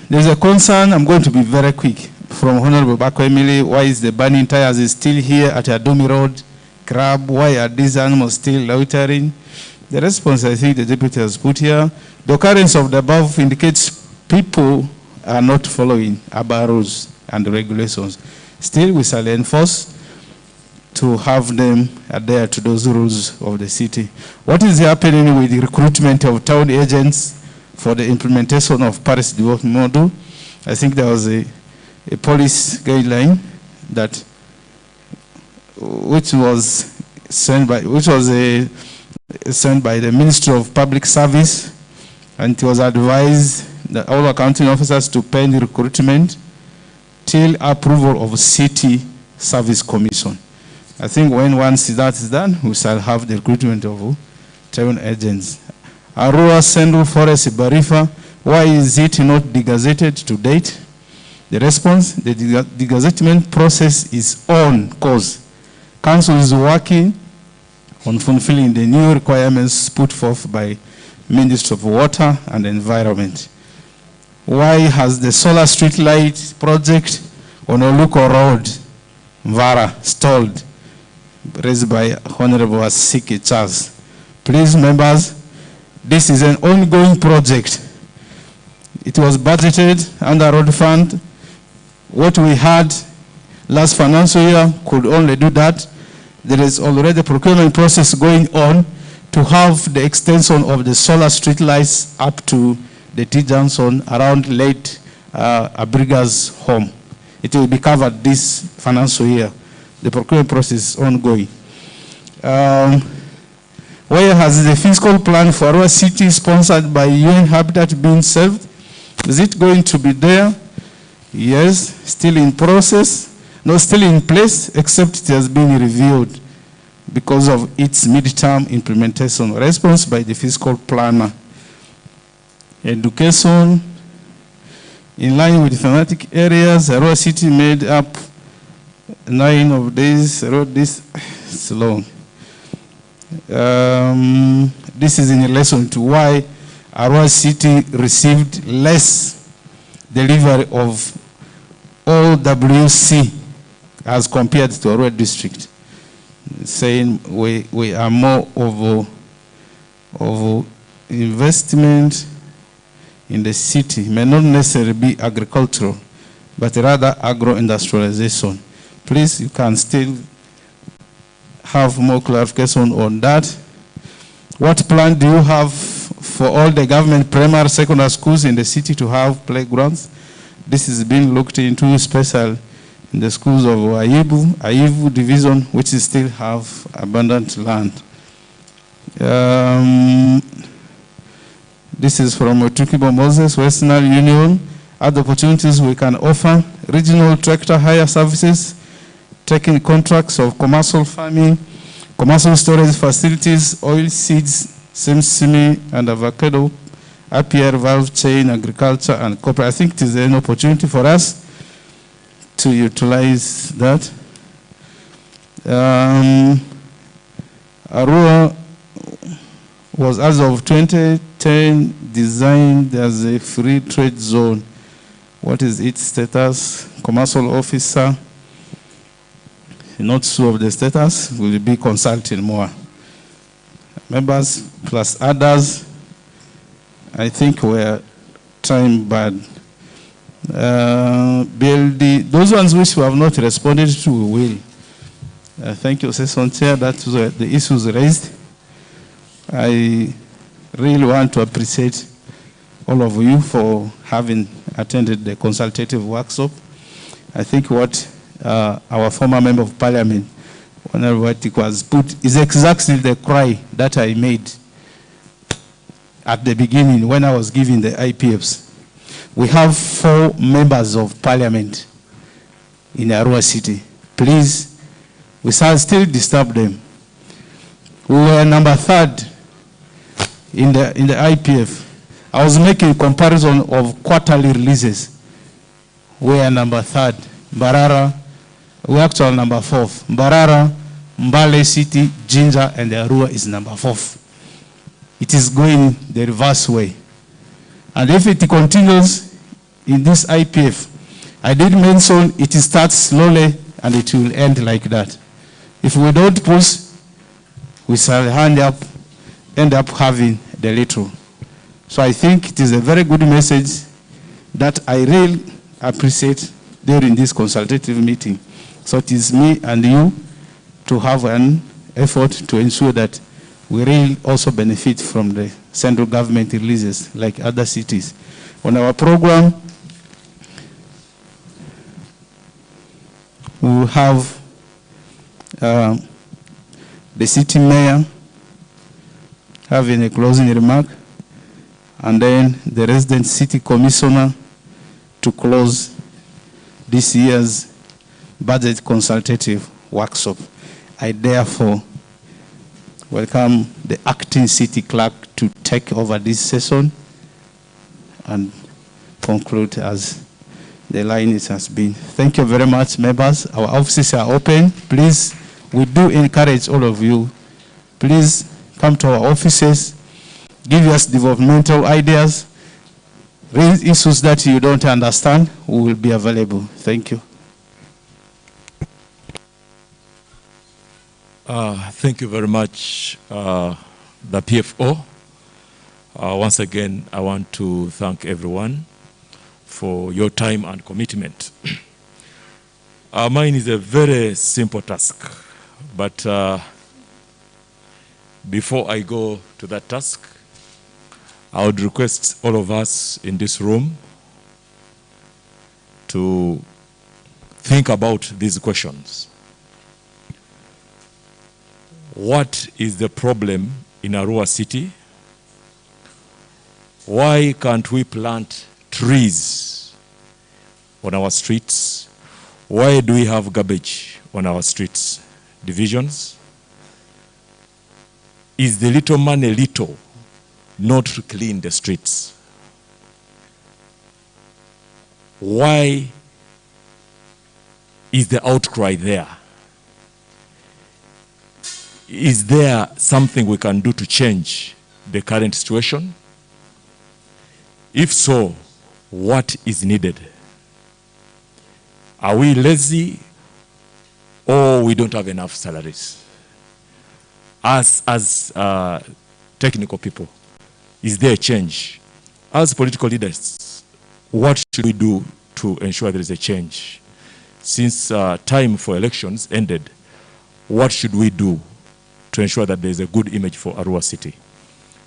There's a concern, I'm going to be very quick, from Honorable Bako Emily. Why is the burning tires still here at Adumi Road? Crab, why are these animals still loitering? The response I think the deputy has put here, the occurrence of the above indicates people are not following our rules and regulations. Still, we shall enforce to have them adhere to those rules of the city. What is happening with the recruitment of town agents for the implementation of Paris development model? I think there was a police guideline that which was sent by the Ministry of Public Service, and it was advised that all accounting officers to pen the recruitment till approval of City Service Commission. I think once that is done, we shall have the recruitment of town agents. Arua, Central Forest, Barifa, why is it not degazetted to date? The response, the degazettement process is on course. Council is working on fulfilling the new requirements put forth by Ministry of Water and Environment. Why has the solar street light project on Oluko Road, Vara, stalled? Raised by Honorable Asiki Charles. Please, members, this is an ongoing project. It was budgeted under road fund. What we had last financial year could only do that. There is already a procurement process going on to have the extension of the solar street lights up to the T-junction around late Abriga's home. It will be covered this financial year. The procurement process is ongoing. Where has the fiscal plan for our city sponsored by UN Habitat been served? Is it going to be there? Yes, still in process. No, still in place, except it has been reviewed because of its midterm implementation. Response by the fiscal planner. Education, in line with thematic areas, Arowa City made up 9 of these. I wrote this, it's long. This is in relation to why Arowa City received less delivery of OWC as compared to Arowa District, saying we are more of investment in the city, may not necessarily be agricultural, but rather agro-industrialization. Please, you can still have more clarification on that. What plan do you have for all the government primary secondary schools in the city to have playgrounds? This is being looked into, special in the schools of Aivu division, which still have abundant land. This is from Otukibo Moses, Western Union. Other opportunities we can offer: regional tractor hire services, taking contracts of commercial farming, commercial storage facilities, oil seeds, sesame and avocado, IPR, valve chain, agriculture, and copper. I think it is an opportunity for us to utilize that. Arua was, as of 2010, designed as a free trade zone. What is its status? Commercial officer, not sure of the status, will be consulting more. Members plus others, I think we're time bad. BLD, those ones which we have not responded to, we will. Thank you, Session Chair. That was the issues raised. I really want to appreciate all of you for having attended the consultative workshop. I think what our former Member of Parliament, whenever it was put, is exactly the cry that I made at the beginning when I was giving the IPFs. We have 4 members of Parliament in Arua City. Please, we shall still disturb them. We were number 3rd in the IPF. I was making comparison of quarterly releases. We are number 3rd. Mbarara, we actually number 4th. Mbarara, Mbale City, Jinja, and Arua is number 4th. It is going the reverse way. And if it continues in this IPF, I did mention it starts slowly and it will end like that. If we don't push, we shall end up having the little. So I think it is a very good message that I really appreciate during this consultative meeting. So it is me and you to have an effort to ensure that we really also benefit from the central government releases like other cities. On our program, we will have the city mayor having a closing remark, and then the resident city commissioner to close this year's budget consultative workshop. I therefore welcome the acting city clerk to take over this session and conclude as the line it has been. Thank you very much, members. Our offices are open. Please, we do encourage all of you. Please come to our offices, give us developmental ideas, raise issues that you don't understand. We will be available. Thank you. Thank you very much, the PFO. Once again, I want to thank everyone for your time and commitment. Mine is a very simple task, but before I go to that task, I would request all of us in this room to think about these questions. What is the problem in Arua City? Why can't we plant trees on our streets? Why do we have garbage on our streets? Divisions? Is the little money little not to clean the streets? Why is the outcry there? Is there something we can do to change the current situation? If so, what is needed? Are we lazy or we don't have enough salaries? As technical people, is there a change? As political leaders, what should we do to ensure there is a change? Since time for elections ended, what should we do to ensure that there is a good image for Arua City?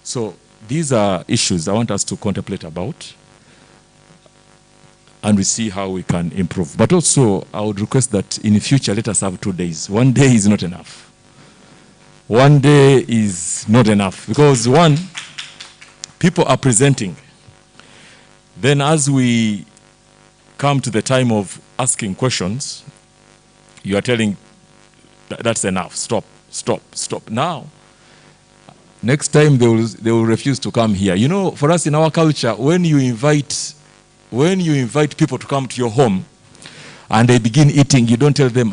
So these are issues I want us to contemplate about. and we see how we can improve. But also, I would request that in the future, let us have 2 days. 1 day is not enough. 1 day is not enough because one, people are presenting. Then as we come to the time of asking questions, you are telling, that's enough, stop, stop, stop. Now, next time they will refuse to come here. You know, for us in our culture, when you invite people to come to your home and they begin eating, you don't tell them,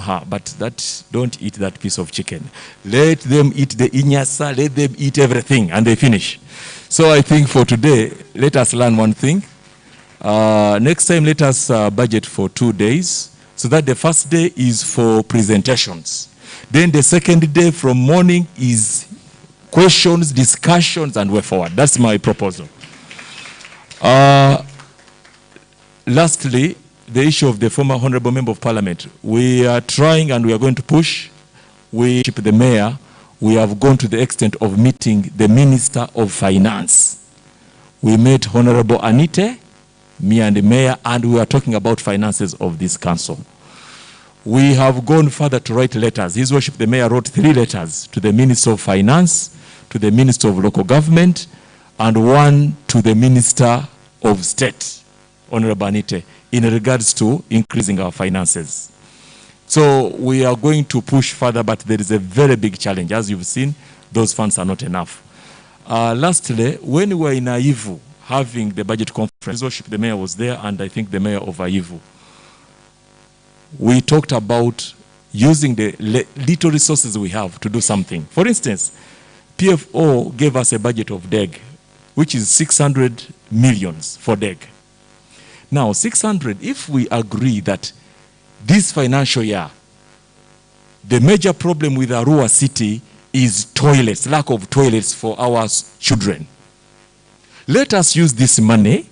don't eat that piece of chicken. Let them eat the inyasa, let them eat everything, and they finish. So I think for today, let us learn one thing. Next time, let us budget for 2 days, so that the first day is for presentations. Then the second day from morning is questions, discussions, and way forward. That's my proposal. Lastly, the issue of the former Honorable Member of Parliament. We are trying and we are going to push. We, the Mayor, we have gone to the extent of meeting the Minister of Finance. We met Honorable Anite, me and the Mayor, and we are talking about finances of this council. We have gone further to write letters. His Worship the Mayor wrote 3 letters to the Minister of Finance, to the Minister of Local Government, and 1 to the Minister of State, Honorable Anite, in regards to increasing our finances. So we are going to push further, but there is a very big challenge. As you've seen, those funds are not enough. Lastly, when we were in Aivu having the budget conference, His Worship the Mayor was there, and I think the Mayor of Aivu, we talked about using the little resources we have to do something. For instance, PFO gave us a budget of DEG, which is 600 millions for DEG. Now, 600, if we agree that this financial year, the major problem with Arua City is toilets, lack of toilets for our children. Let us use this money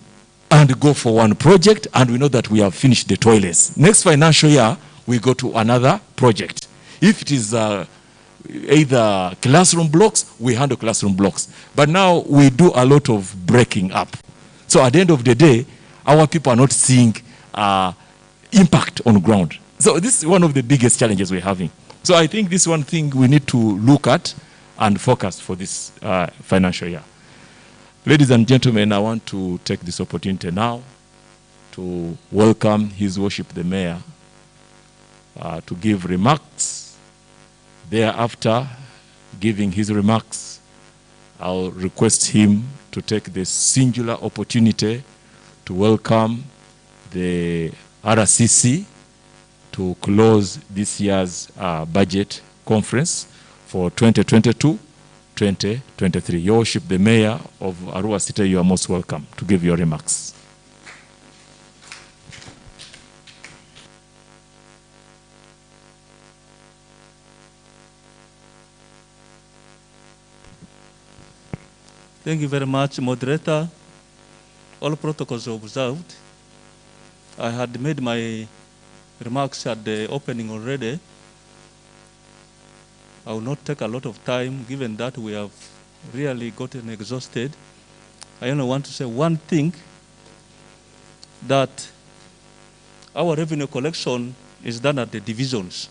and go for one project, and we know that we have finished the toilets. Next financial year, we go to another project. If it is either classroom blocks, we handle classroom blocks. But now we do a lot of breaking up. So at the end of the day, our people are not seeing impact on ground. So this is one of the biggest challenges we're having. So I think this is one thing we need to look at and focus for this financial year. Ladies and gentlemen, I want to take this opportunity now to welcome His Worship the Mayor to give remarks. Thereafter, giving his remarks, I'll request him to take this singular opportunity to welcome the RCC to close this year's budget conference for 2022-2023. Your Worship, the Mayor of Arua City, you are most welcome to give your remarks. Thank you very much, Moderator. All protocols observed. I had made my remarks at the opening already. I will not take a lot of time, given that we have really gotten exhausted. I only want to say one thing, that our revenue collection is done at the divisions.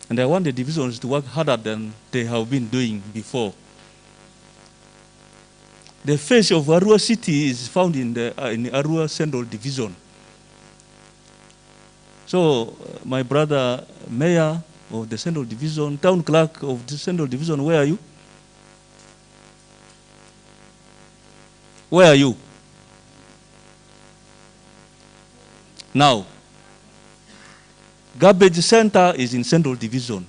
And I want the divisions to work harder than they have been doing before. The face of Arua City is found in the Arua Central Division. So, my brother, Mayor of the Central Division, Town Clerk of the Central Division, where are you? Where are you? Now, garbage center is in Central Division.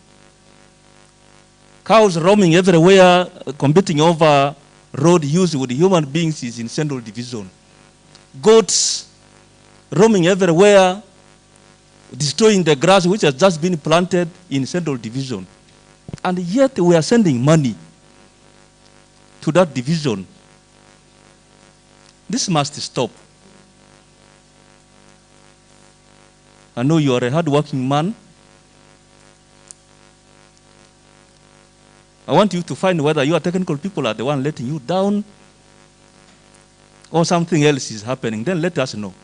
Cows roaming everywhere, competing over road use with human beings is in Central Division. Goats roaming everywhere, destroying the grass which has just been planted in Central Division. And yet we are sending money to that division. This must stop. I know you are a hard-working man. I want you to find whether your technical people are the one letting you down, or something else is happening, then let us know.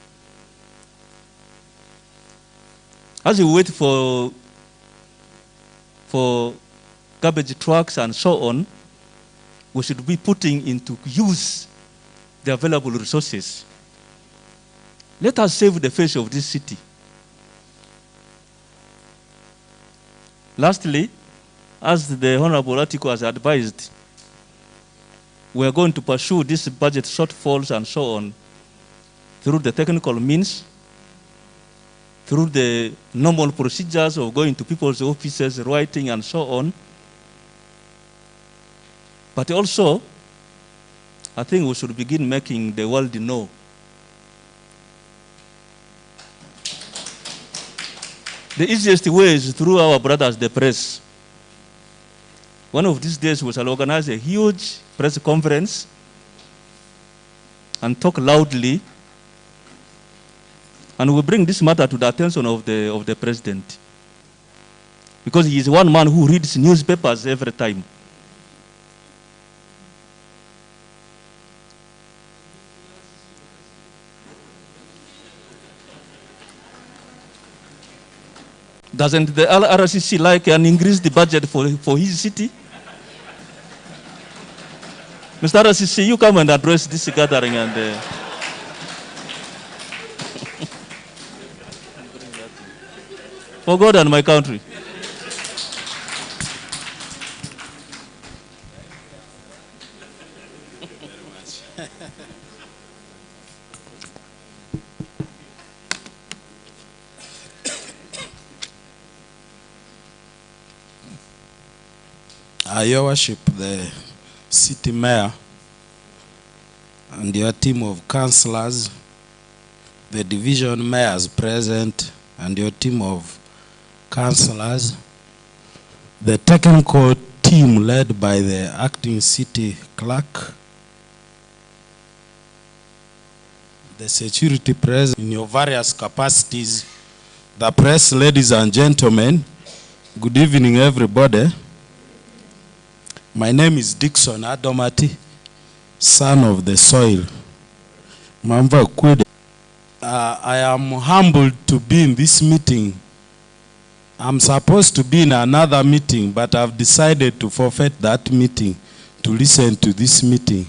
As we wait for garbage trucks and so on, we should be putting into use the available resources. Let us save the face of this city. Lastly, as the Honorable Article has advised, we are going to pursue these budget shortfalls and so on through the technical means, through the normal procedures of going to people's offices, writing and so on. But also, I think we should begin making the world know the easiest way is through our brothers, the press. One of these days we shall organize a huge press conference and talk loudly, and we bring this matter to the attention of the president, because he is one man who reads newspapers every time. Doesn't the RCC like an increased budget for his city? Mr. RCC, you come and address this gathering and for God and my country. Your Worship, the City Mayor and your team of councillors, the division mayors present and your team of councillors, the technical team led by the acting city clerk, the security present in your various capacities, the press, ladies and gentlemen, good evening everybody. My name is Dixon Adomati, son of the soil. I am humbled to be in this meeting. I'm supposed to be in another meeting, but I've decided to forfeit that meeting to listen to this meeting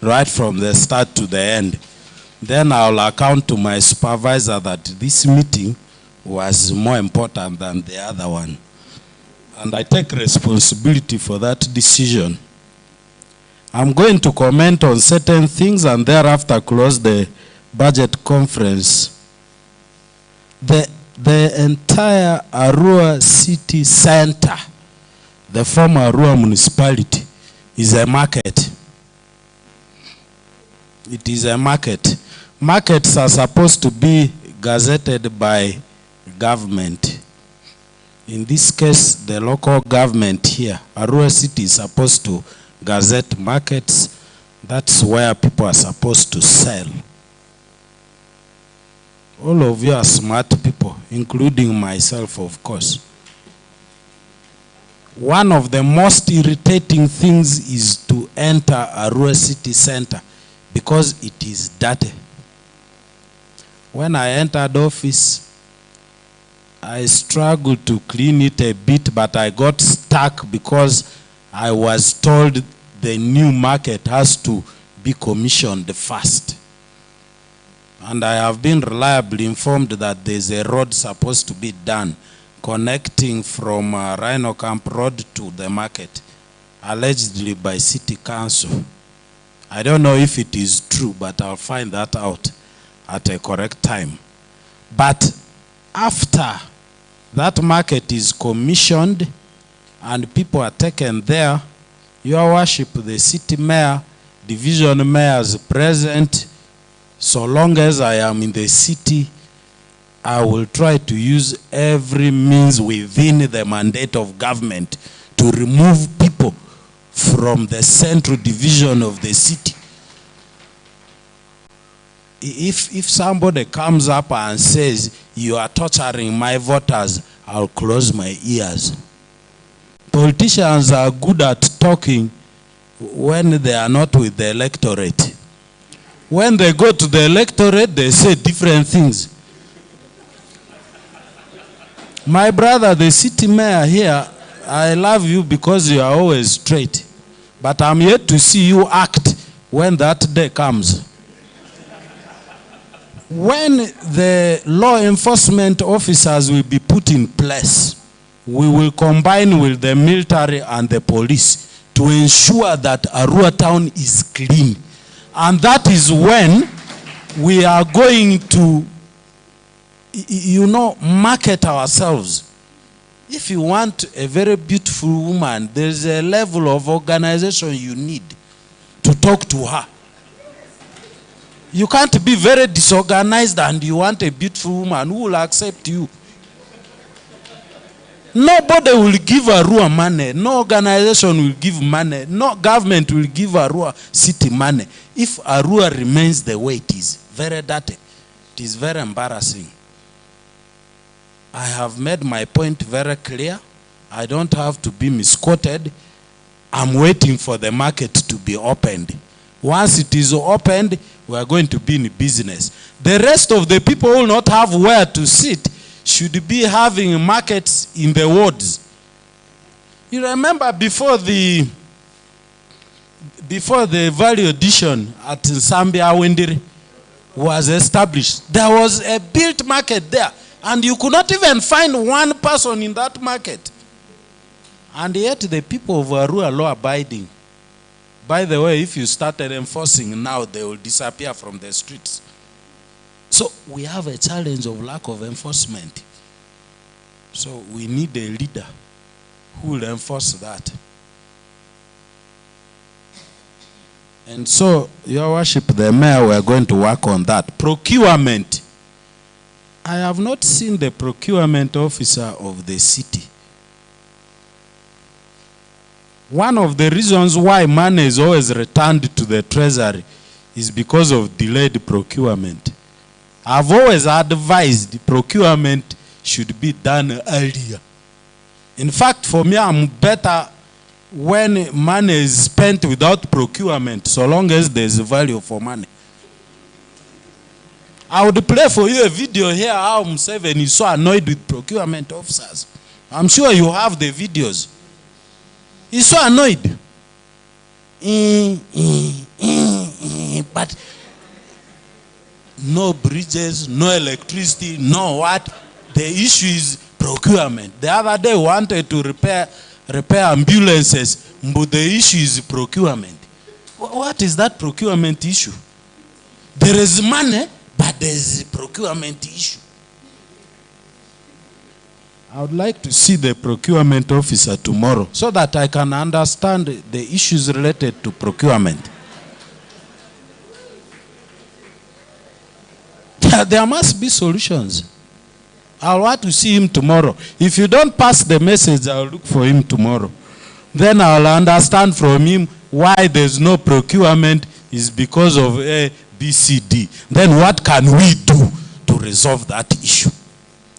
right from the start to the end. Then I'll account to my supervisor that this meeting was more important than the other one. And I take responsibility for that decision. I'm going to comment on certain things and thereafter close the budget conference. The entire Arua city center, the former Arua municipality, is a market. It is a market. Markets are supposed to be gazetted by government. In this case, the local government here, Arua City, is supposed to gazette markets. That's where people are supposed to sell. All of you are smart people, including myself, of course. One of the most irritating things is to enter Arua City Center because it is dirty. When I entered office, I struggled to clean it a bit, but I got stuck because I was told the new market has to be commissioned first. And I have been reliably informed that there's a road supposed to be done connecting from Rhino Camp Road to the market, allegedly by City Council. I don't know if it is true, but I'll find that out at a correct time. But after that market is commissioned and people are taken there, Your Worship, the city mayor, division mayors present, so long as I am in the city, I will try to use every means within the mandate of government to remove people from the central division of the city. If somebody comes up and says, you are torturing my voters, I'll close my ears. Politicians are good at talking when they are not with the electorate. When they go to the electorate, they say different things. My brother, the city mayor here, I love you because you are always straight. But I'm yet to see you act when that day comes. When the law enforcement officers will be put in place, we will combine with the military and the police to ensure that Arua town is clean. And that is when we are going to, you know, market ourselves. If you want a very beautiful woman, there's a level of organization you need to talk to her. You can't be very disorganized and you want a beautiful woman who will accept you. Nobody will give Arua money. No organization will give money. No government will give Arua city money. If Arua remains the way it is, very dirty, it is very embarrassing. I have made my point very clear. I don't have to be misquoted. I'm waiting for the market to be opened. Once it is opened, we are going to be in business. The rest of the people who will not have where to sit should be having markets in the wards. You remember before the value addition at Zambia Windiri was established, there was a built market there, and you could not even find one person in that market. And yet the people of Arua are law-abiding. By the way, if you started enforcing now, they will disappear from the streets. So we have a challenge of lack of enforcement. So we need a leader who will enforce that. And so, Your Worship, the mayor, we are going to work on that. Procurement. I have not seen the procurement officer of the city. One of the reasons why money is always returned to the treasury is because of delayed procurement. I've always advised procurement should be done earlier. In fact, for me, I'm better when money is spent without procurement, so long as there's value for money. I would play for you a video here how Museveni is so annoyed with procurement officers. I'm sure you have the videos. He's so annoyed. But no bridges, no electricity, no what. The issue is procurement. The other day wanted to repair ambulances, but the issue is procurement. What is that procurement issue? There is money, but there is a procurement issue. I would like to see the procurement officer tomorrow so that I can understand the issues related to procurement. There must be solutions. I want to see him tomorrow. If you don't pass the message, I'll look for him tomorrow. Then I'll understand from him why there's no procurement is because of A, B, C, D. Then what can we do to resolve that issue?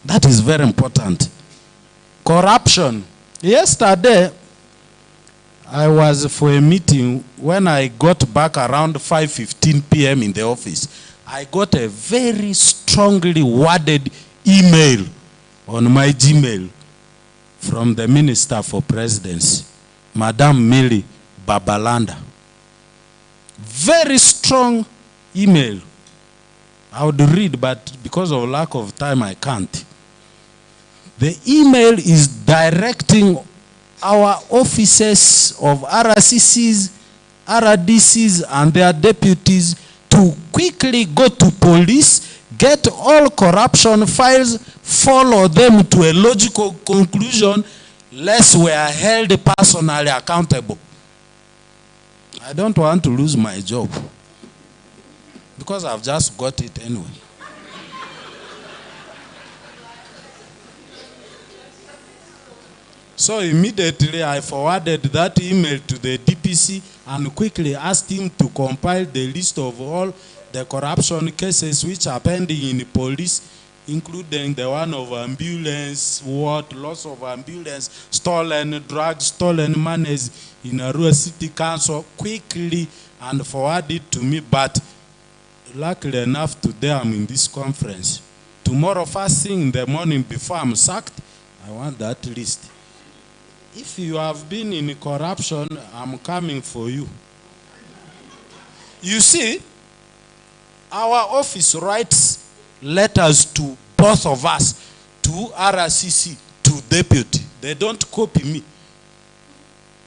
That is very important. Corruption. Yesterday, I was for a meeting. When I got back around 5:15 p.m. in the office, I got a very strongly worded email on my Gmail from the Minister for Presidency, Madam Millie Babalanda. Very strong email. I would read, but because of lack of time, I can't. The email is directing our officers of RCCs, RDCs, and their deputies to quickly go to police, get all corruption files, follow them to a logical conclusion, lest we are held personally accountable. I don't want to lose my job because I've just got it anyway. So immediately I forwarded that email to the DPC and quickly asked him to compile the list of all the corruption cases which are pending in police, including the one of ambulance, loss of ambulance, stolen drugs, stolen monies in Arua City Council, quickly and forward it to me. But luckily enough, today I'm in this conference. Tomorrow, first thing in the morning before I'm sacked, I want that list. If you have been in corruption, I'm coming for you. You see, our office writes letters to both of us, to RCC, to deputy. They don't copy me.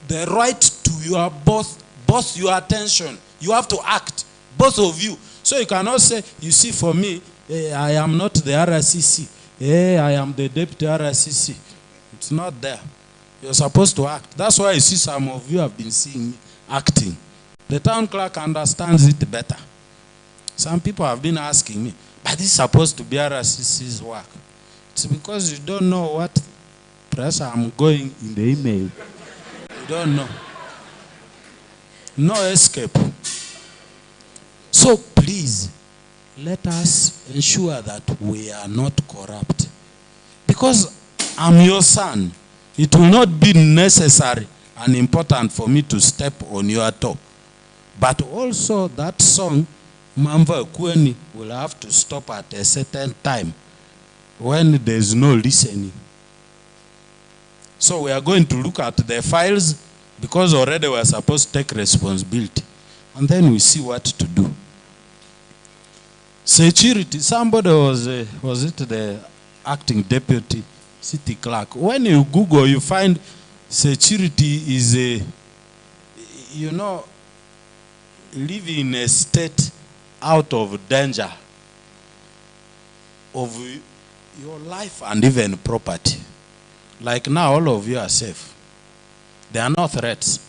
They write to your both your attention. You have to act, both of you. So you cannot say, you see, for me, I am not the RCC. I am the deputy RCC. It's not there. You're supposed to act. That's why you see some of you have been seeing me acting. The town clerk understands it better. Some people have been asking me, but this is supposed to be RCC's work. It's because you don't know what pressure I'm going in the email. You don't know. No escape. So please, let us ensure that we are not corrupt. Because I'm your son. It will not be necessary and important for me to step on your toe. But also that song, Mamva Kweni, will have to stop at a certain time when there's no listening. So we are going to look at the files because already we are supposed to take responsibility. And then we see what to do. Security, somebody was it the acting deputy city clerk? When you Google, you find security is living in a state out of danger of your life and even property. Like now, all of you are safe. There are no threats.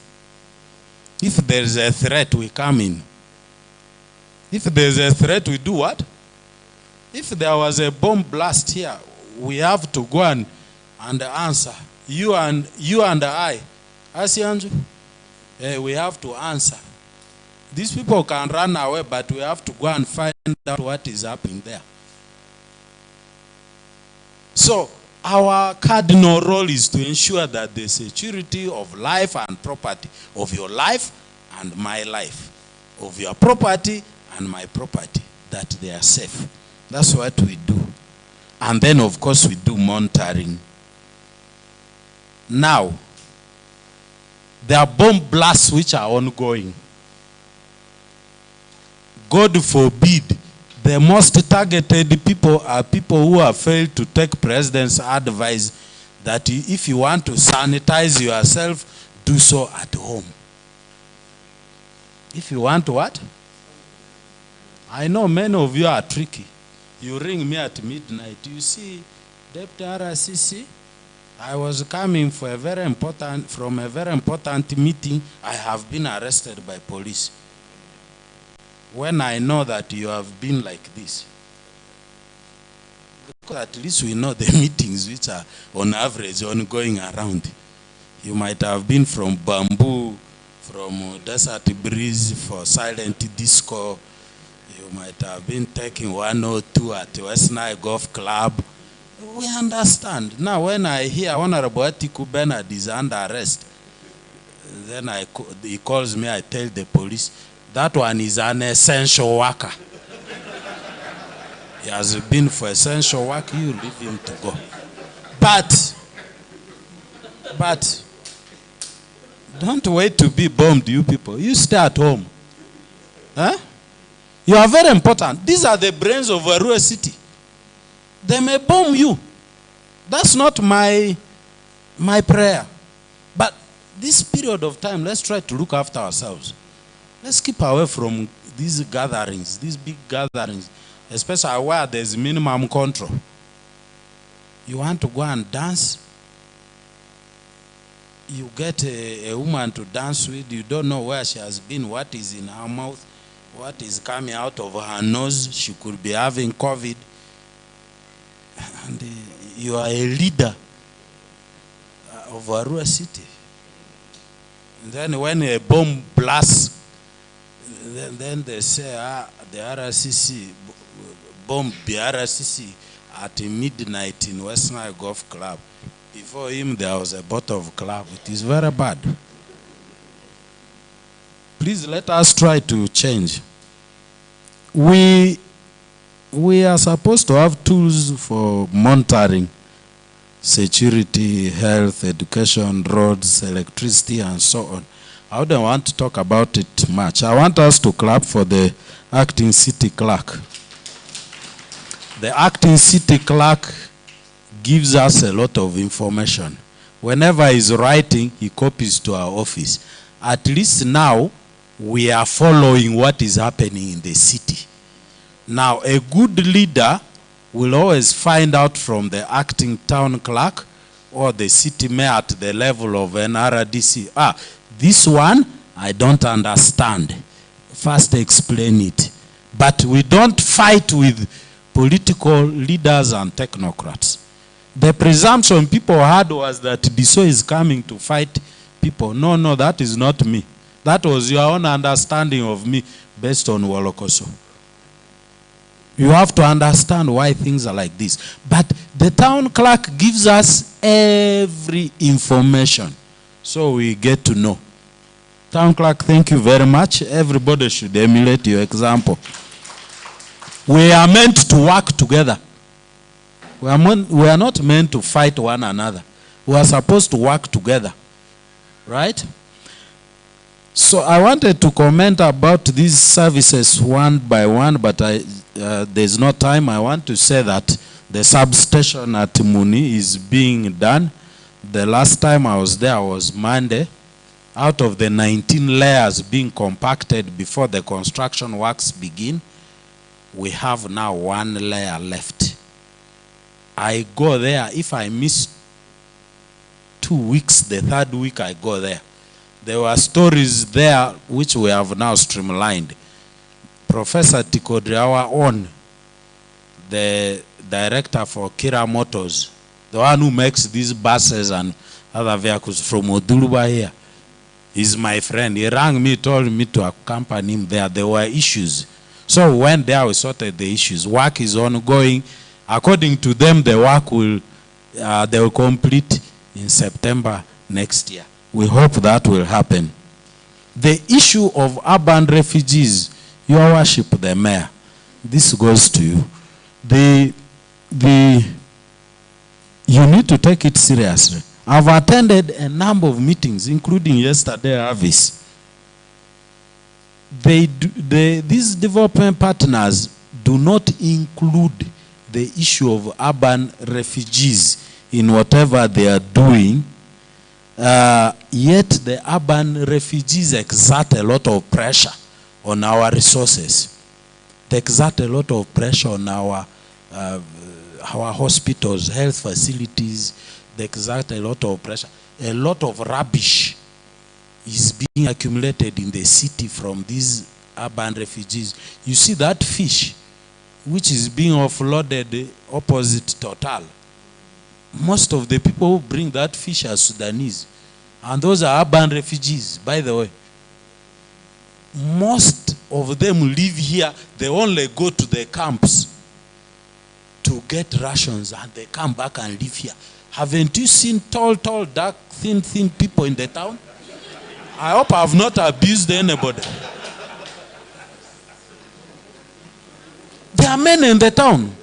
If there is a threat, we come in. If there is a threat, we do what? If there was a bomb blast here, we have to go and answer. You and I, Asianju, we have to answer. These people can run away, but we have to go and find out what is happening there. So our cardinal role is to ensure that the security of life and property, of your life and my life, of your property and my property, that they are safe. That's what we do. And then, of course, we do monitoring. Now, there are bomb blasts which are ongoing. God forbid, the most targeted people are people who have failed to take president's advice that if you want to sanitize yourself, do so at home. If you want to what? I know many of you are tricky. You ring me at midnight. You see, Deputy RCC, I was coming from a very important meeting. I have been arrested by police. When I know that you have been like this. Because at least we know the meetings which are on average ongoing around. You might have been from Bamboo, from Desert Breeze for silent disco. You might have been taking 102 at West Nile Golf Club. We understand. Now when I hear Honorable Atiku Bernard is under arrest, then he calls me, I tell the police, that one is an essential worker. He has been for essential work, you leave him to go. But, don't wait to be bombed, you people. You stay at home. Huh? You are very important. These are the brains of Arua city. They may bomb you. That's not my prayer. But this period of time, let's try to look after ourselves. Let's keep away from these gatherings, these big gatherings, especially where there's minimum control. You want to go and dance, you get a woman to dance with, you don't know where she has been, what is in her mouth, what is coming out of her nose. She could be having COVID. And you are a leader of Arua city. And then when a bomb blasts, then they say, the RCC bombed the RCC at midnight in West Nile Golf Club. Before him, there was a bottle of club. It is very bad. Please let us try to change. we are supposed to have tools for monitoring security, health, education, roads, electricity, and so on. I wouldn't want to talk about it much. I want us to clap for the acting city clerk. The acting city clerk gives us a lot of information. Whenever he's writing, he copies to our office. At least now, we are following what is happening in the city. Now, a good leader will always find out from the acting town clerk or the city mayor at the level of an RDC. This one, I don't understand. First explain it. But we don't fight with political leaders and technocrats. The presumption people had was that DSO is coming to fight people. No, no, that is not me. That was your own understanding of me based on Wolokoso. You have to understand why things are like this. But the town clerk gives us every information, so we get to know. Town clerk, thank you very much. Everybody should emulate your example. We are meant to work together. We are not meant to fight one another. We are supposed to work together. Right? So I wanted to comment about these services one by one, but there's no time. I want to say that the substation at Muni is being done. The last time I was there was Monday. Out of the 19 layers being compacted before the construction works begin, we have now 1 layer left. I go there. If I miss 2 weeks, the 3rd week I go there. There were stories there which we have now streamlined. Professor Tikodriawa on, the director for Kira Motors, the one who makes these buses and other vehicles from Oduluba here, is my friend. He rang me, told me to accompany him there. There were issues. So we went there, we sorted the issues. Work is ongoing. According to them, the work they will complete in September next year. We hope that will happen. The issue of urban refugees, Your Worship, the Mayor, this goes to you. You need to take it seriously. I've attended a number of meetings, including yesterday, Avis. These development partners do not include the issue of urban refugees in whatever they are doing. Yet the urban refugees exert a lot of pressure on our resources. They exert a lot of pressure on our hospitals, health facilities. They exert a lot of pressure. A lot of rubbish is being accumulated in the city from these urban refugees. You see that fish, which is being offloaded opposite Total. Most of the people who bring that fish are Sudanese. And those are urban refugees, by the way. Most of them live here. They only go to the camps to get rations and they come back and live here. Haven't you seen tall, dark, thin people in the town? I hope I have not abused anybody. There are men in the town.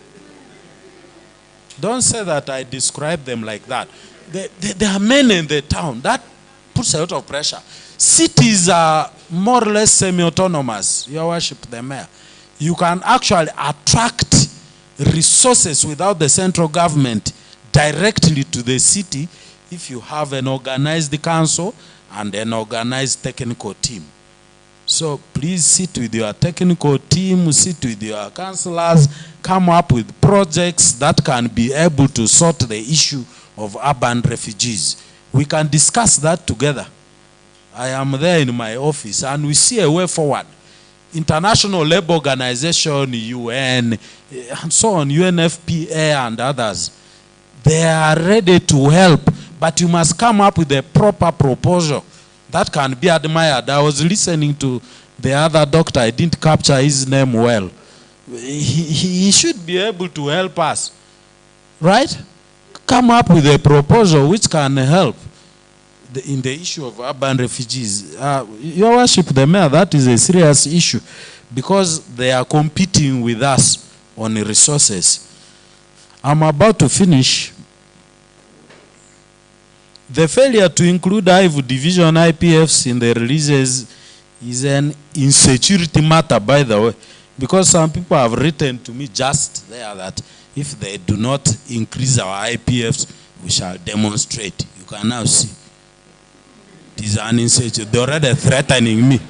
Don't say that I describe them like that. There are men in the town. That puts a lot of pressure. Cities are more or less semi-autonomous. Your Worship, the Mayor. You can actually attract resources without the central government directly to the city if you have an organized council and an organized technical team. So please sit with your technical team, sit with your councillors, come up with projects that can be able to sort the issue of urban refugees. We can discuss that together. I am there in my office and we see a way forward. International Labour Organization, UN, and so on, UNFPA and others, they are ready to help, but you must come up with a proper proposal that can be admired. I was listening to the other doctor. I didn't capture his name well. He should be able to help us. Right? Come up with a proposal which can help in the issue of urban refugees. Your Worship, the Mayor, that is a serious issue. because they are competing with us on the resources. I'm about to finish. The failure to include IVU division IPFs in the releases is an insecurity matter, by the way, because some people have written to me just there that if they do not increase our IPFs, we shall demonstrate. You can now see. It is an insecurity. They're already threatening me.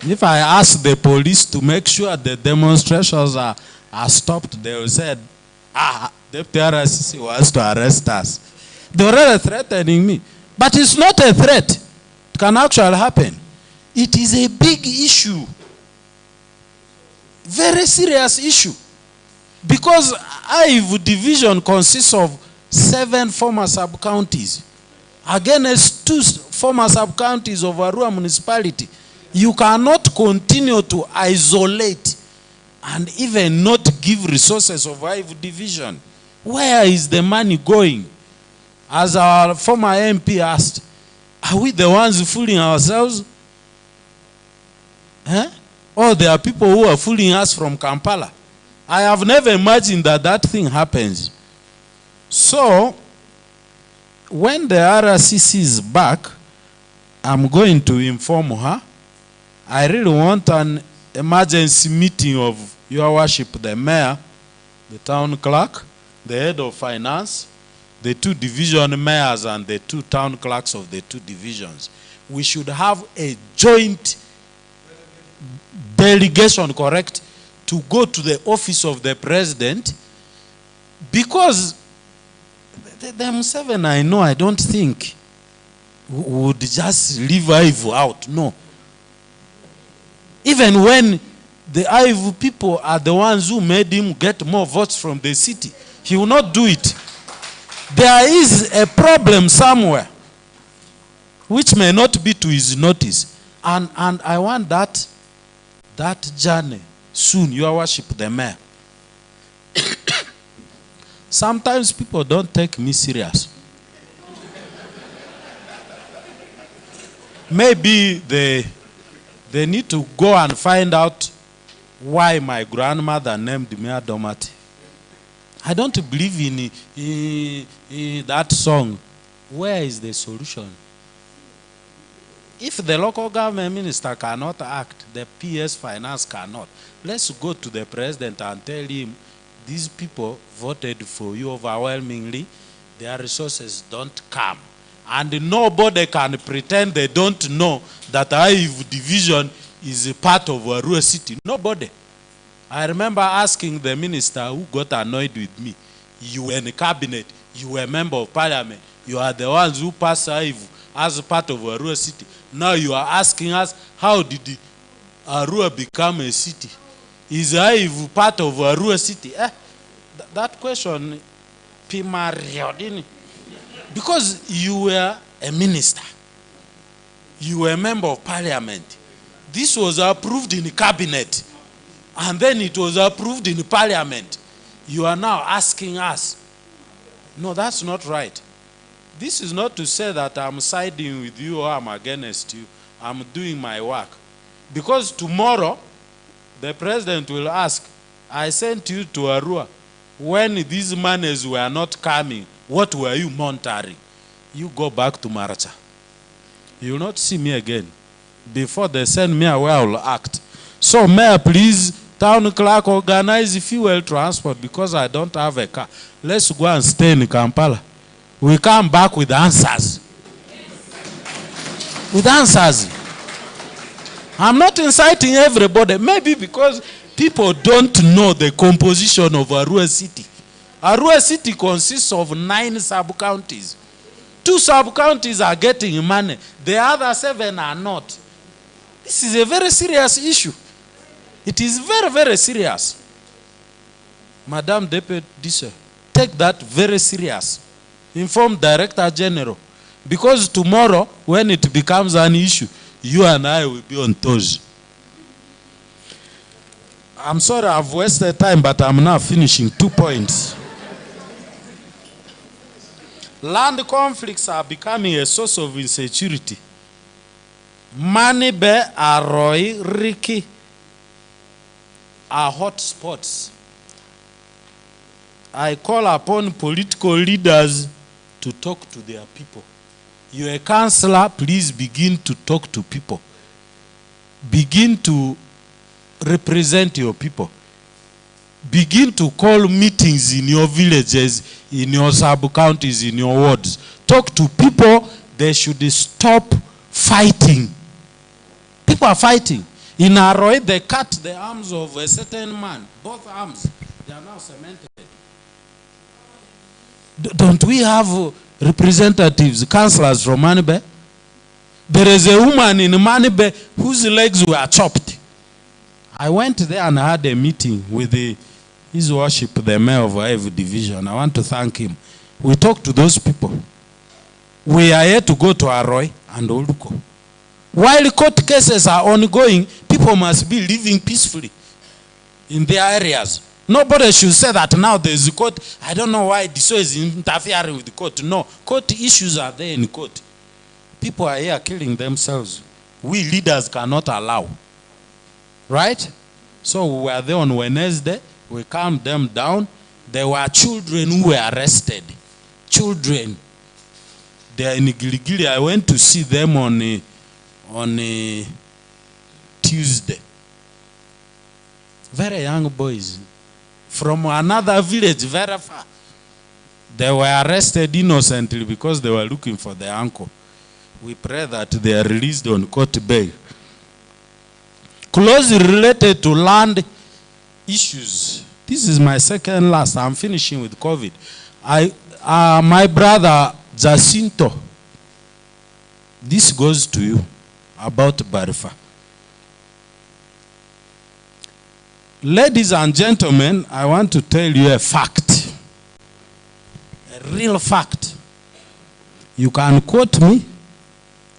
If I ask the police to make sure the demonstrations are stopped, they will say, the PRCC wants to arrest us. They're already threatening me. But it's not a threat. It can actually happen. It is a big issue. Very serious issue. Because IVU division consists of 7 former sub-counties against 2 former sub-counties of Arua municipality. You cannot continue to isolate and even not give resources of IVU division. Where is the money going? As our former MP asked, are we the ones fooling ourselves? Or there are people who are fooling us from Kampala? I have never imagined that that thing happens. So, when the RCC is back, I'm going to inform her. I really want an emergency meeting of Your Worship, the mayor, the town clerk, the head of finance, the 2 division mayors and the 2 town clerks of the 2 divisions. We should have a joint delegation, correct, to go to the office of the president, because them 7 I know, I don't think would just leave IVU out. No. Even when the IVU people are the ones who made him get more votes from the city, he will not do it. There is a problem somewhere which may not be to his notice. And I want that journey soon, Your Worship, the mayor. Sometimes people don't take me serious. Maybe they need to go and find out why my grandmother named me Adomati. I don't believe in that song. Where is the solution? If the local government minister cannot act, the PS finance cannot. Let's go to the president and tell him, these people voted for you overwhelmingly, their resources don't come. And nobody can pretend they don't know that IVU division is a part of Arua city. Nobody. I remember asking the minister who got annoyed with me, you were in the cabinet, you were a member of parliament, you are the ones who passed IVU as part of Arua city. Now you are asking us, how did Arua become a city? Is IVU part of Arua city? That question, because you were a minister, you were a member of parliament. This was approved in the cabinet, and then it was approved in the parliament. You are now asking us. No, that's not right. This is not to say that I'm siding with you or I'm against you. I'm doing my work. Because tomorrow, the president will ask, I sent you to Arua. When these monies were not coming, what were you monitoring? You go back to Maracha. You will not see me again. Before they send me away, I will act. So, Mayor, please, town clerk, organize fuel transport because I don't have a car. Let's go and stay in Kampala. We come back with answers. With answers. I'm not inciting everybody. Maybe because people don't know the composition of Arua city. Arua city consists of 9 sub-counties. 2 sub-counties are getting money. The other 7 are not. This is a very serious issue. It is very, very serious. Madam Deputy, take that very serious. Inform Director General. Because tomorrow, when it becomes an issue, you and I will be on toes. I'm sorry I've wasted time, but I'm now finishing 2 points. Land conflicts are becoming a source of insecurity. Manibe, Aroi, Riki are hot spots. I call upon political leaders to talk to their people. You're a councillor, please begin to talk to people. Begin to represent your people. Begin to call meetings in your villages, in your sub-counties, in your wards. Talk to people. They should stop fighting. People are fighting. In Arowa, they cut the arms of a certain man. Both arms. They are now cemented. Don't we have representatives, councillors from Manibe? There is a woman in Manibe whose legs were chopped. I went there and had a meeting with His Worship, the Mayor of Arowa Division. I want to thank him. We talked to those people. We are here to go to Arowa and Oluko. While court cases are ongoing, people must be living peacefully in their areas. Nobody should say that now there is a court. I don't know why this is interfering with the court. No, court issues are there in court. People are here killing themselves. We leaders cannot allow. Right? So we were there on Wednesday. We calmed them down. There were children who were arrested. Children. They are in Giligili. I went to see them on a Tuesday. Very young boys from another village very far. They were arrested innocently because they were looking for their uncle. We pray that they are released on court bail. Closely related to land issues. This is my second last. I'm finishing with COVID. My brother Jacinto, this goes to you about Barifa. Ladies and gentlemen, I want to tell you a fact. A real fact. You can quote me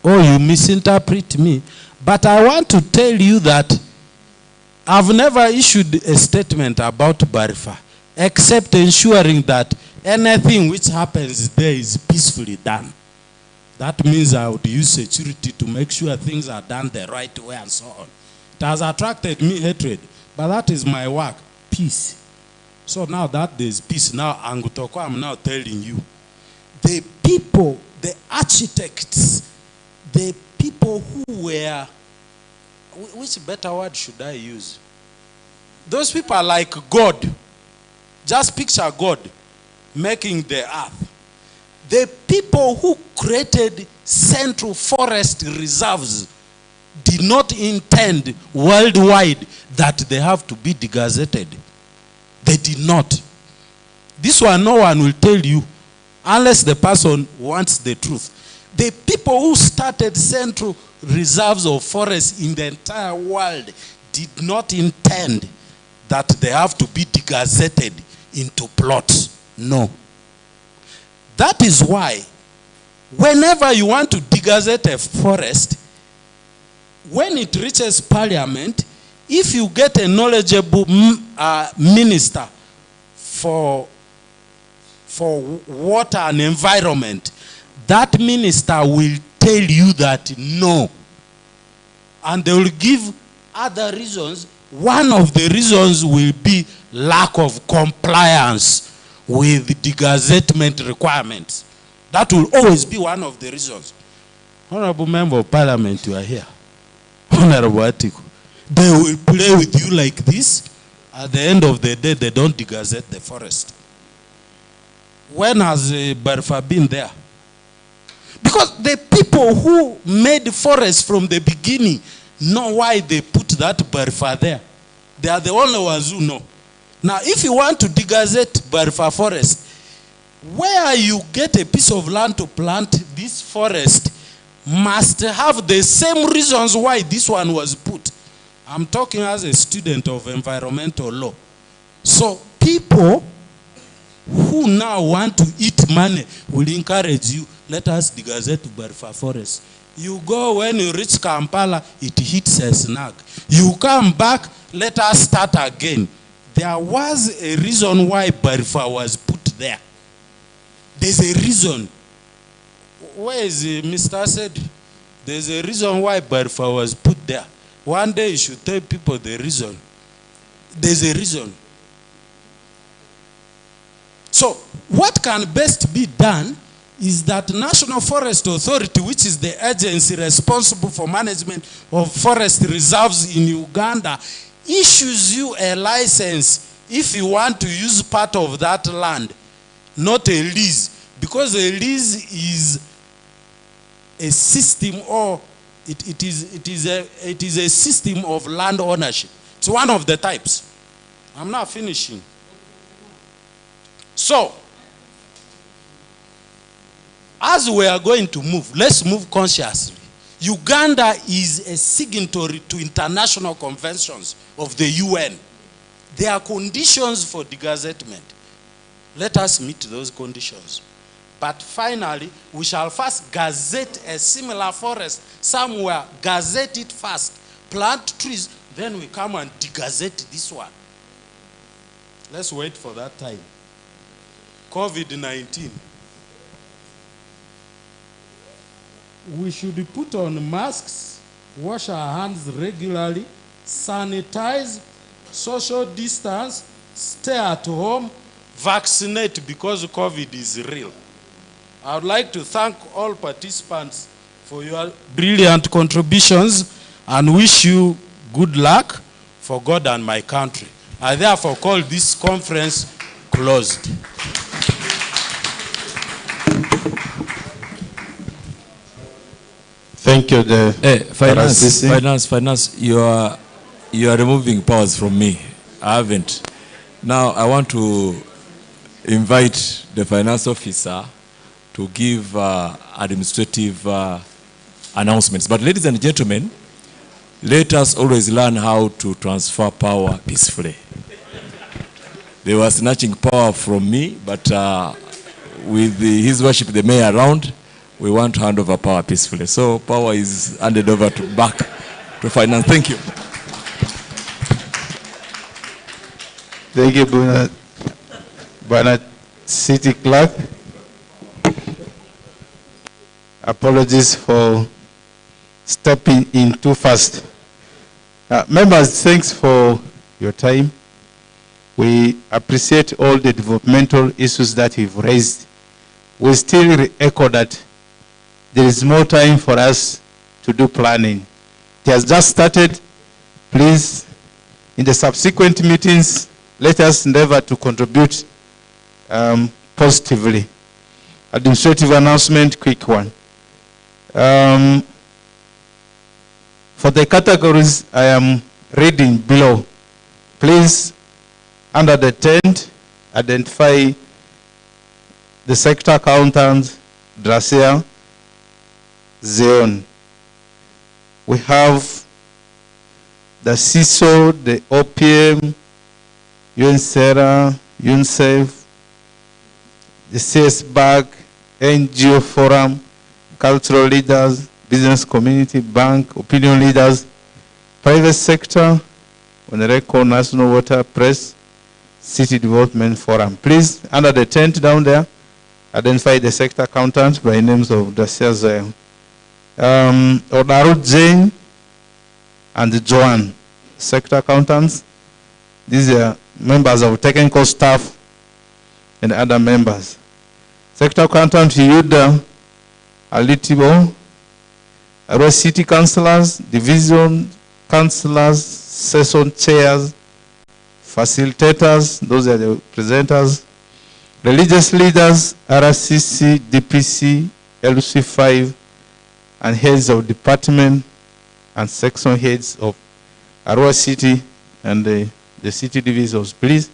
or you misinterpret me, but I want to tell you that I've never issued a statement about Barifa except ensuring that anything which happens there is peacefully done. That means I would use security to make sure things are done the right way and so on. It has attracted me hatred, but that is my work, peace. So now that there's peace, now Angutoko, I'm now telling you, the people, the architects, the people who were, which better word should I use? Those people are like God. Just picture God making the earth. The people who created central forest reserves did not intend worldwide that they have to be degazetted. They did not. This one no one will tell you unless the person wants the truth. The people who started central reserves of forests in the entire world did not intend that they have to be degazetted into plots. No. That is why whenever you want to degazette a forest, when it reaches parliament, if you get a knowledgeable minister for water and environment, that minister will tell you that no. And they will give other reasons. One of the reasons will be lack of compliance with the gazettement requirements. That will always be one of the reasons. Honorable Member of Parliament, you are here. Honorable Atiku. They will play with you like this. At the end of the day, they don't degazette the forest. When has Barifa been there? Because the people who made the forest from the beginning know why they put that Barifa there. They are the only ones who know. Now, if you want to degazette Barifa forest, where you get a piece of land to plant this forest must have the same reasons why this one was put. I'm talking as a student of environmental law. So people who now want to eat money will encourage you, let us degazette Barifa forest. You go, when you reach Kampala, it hits a snag. You come back, let us start again. There was a reason why Barifa was put there. There's a reason. Where is Mr. Said? There's a reason why Barfa was put there. One day you should tell people the reason. There's a reason. So what can best be done is that National Forest Authority, which is the agency responsible for management of forest reserves in Uganda, issues you a license if you want to use part of that land, not a lease, because a lease is a system, or it is a system of land ownership. It's one of the types. I'm not finishing. So, as we are going to move, let's move consciously. Uganda is a signatory to international conventions of the UN. There are conditions for degazettement. Let us meet those conditions. But finally, we shall first gazette a similar forest somewhere, gazette it first, plant trees, then we come and degazette this one. Let's wait for that time. COVID-19. We should put on masks, wash our hands regularly, sanitize, social distance, stay at home, vaccinate because COVID is real. I would like to thank all participants for your brilliant contributions and wish you good luck for God and my country. I therefore call this conference closed. Thank you. Finance. You are removing powers from me. I haven't. Now I want to invite the finance officer to give administrative announcements. But ladies and gentlemen, let us always learn how to transfer power peacefully. They were snatching power from me, but with His Worship the Mayor around, we want to hand over power peacefully. So power is handed over back to finance. Thank you. Thank you, Bernard City Clerk. Apologies for stepping in too fast. Members, thanks for your time. We appreciate all the developmental issues that you've raised. We still echo that there is more time for us to do planning. It has just started. Please, in the subsequent meetings, let us endeavor to contribute positively. Administrative announcement, quick one. For the categories I am reading below, please, under the tent, identify the sector accountant, Dracia, Zeon. We have the CISO, the OPM, UNSERA, UNICEF, the CSBAG, NGO Forum, cultural leaders, business community, bank, opinion leaders, private sector, on the record, National Water, Press, City Development Forum. Please, under the tent down there, identify the sector accountants by names of Dacia Zayo. Odaru Jane and Joanne, sector accountants. These are members of technical staff and other members. Sector accountant Yuda Alitibo, Arua city councillors, division councillors, session chairs, facilitators, those are the presenters, religious leaders, RCC, DPC, LC5, and heads of department and section heads of Arua city and the city divisions. Please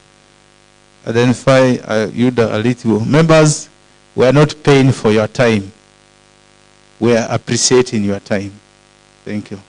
identify Yuda Alitibo. Members, we are not paying for your time. We are appreciating your time. Thank you.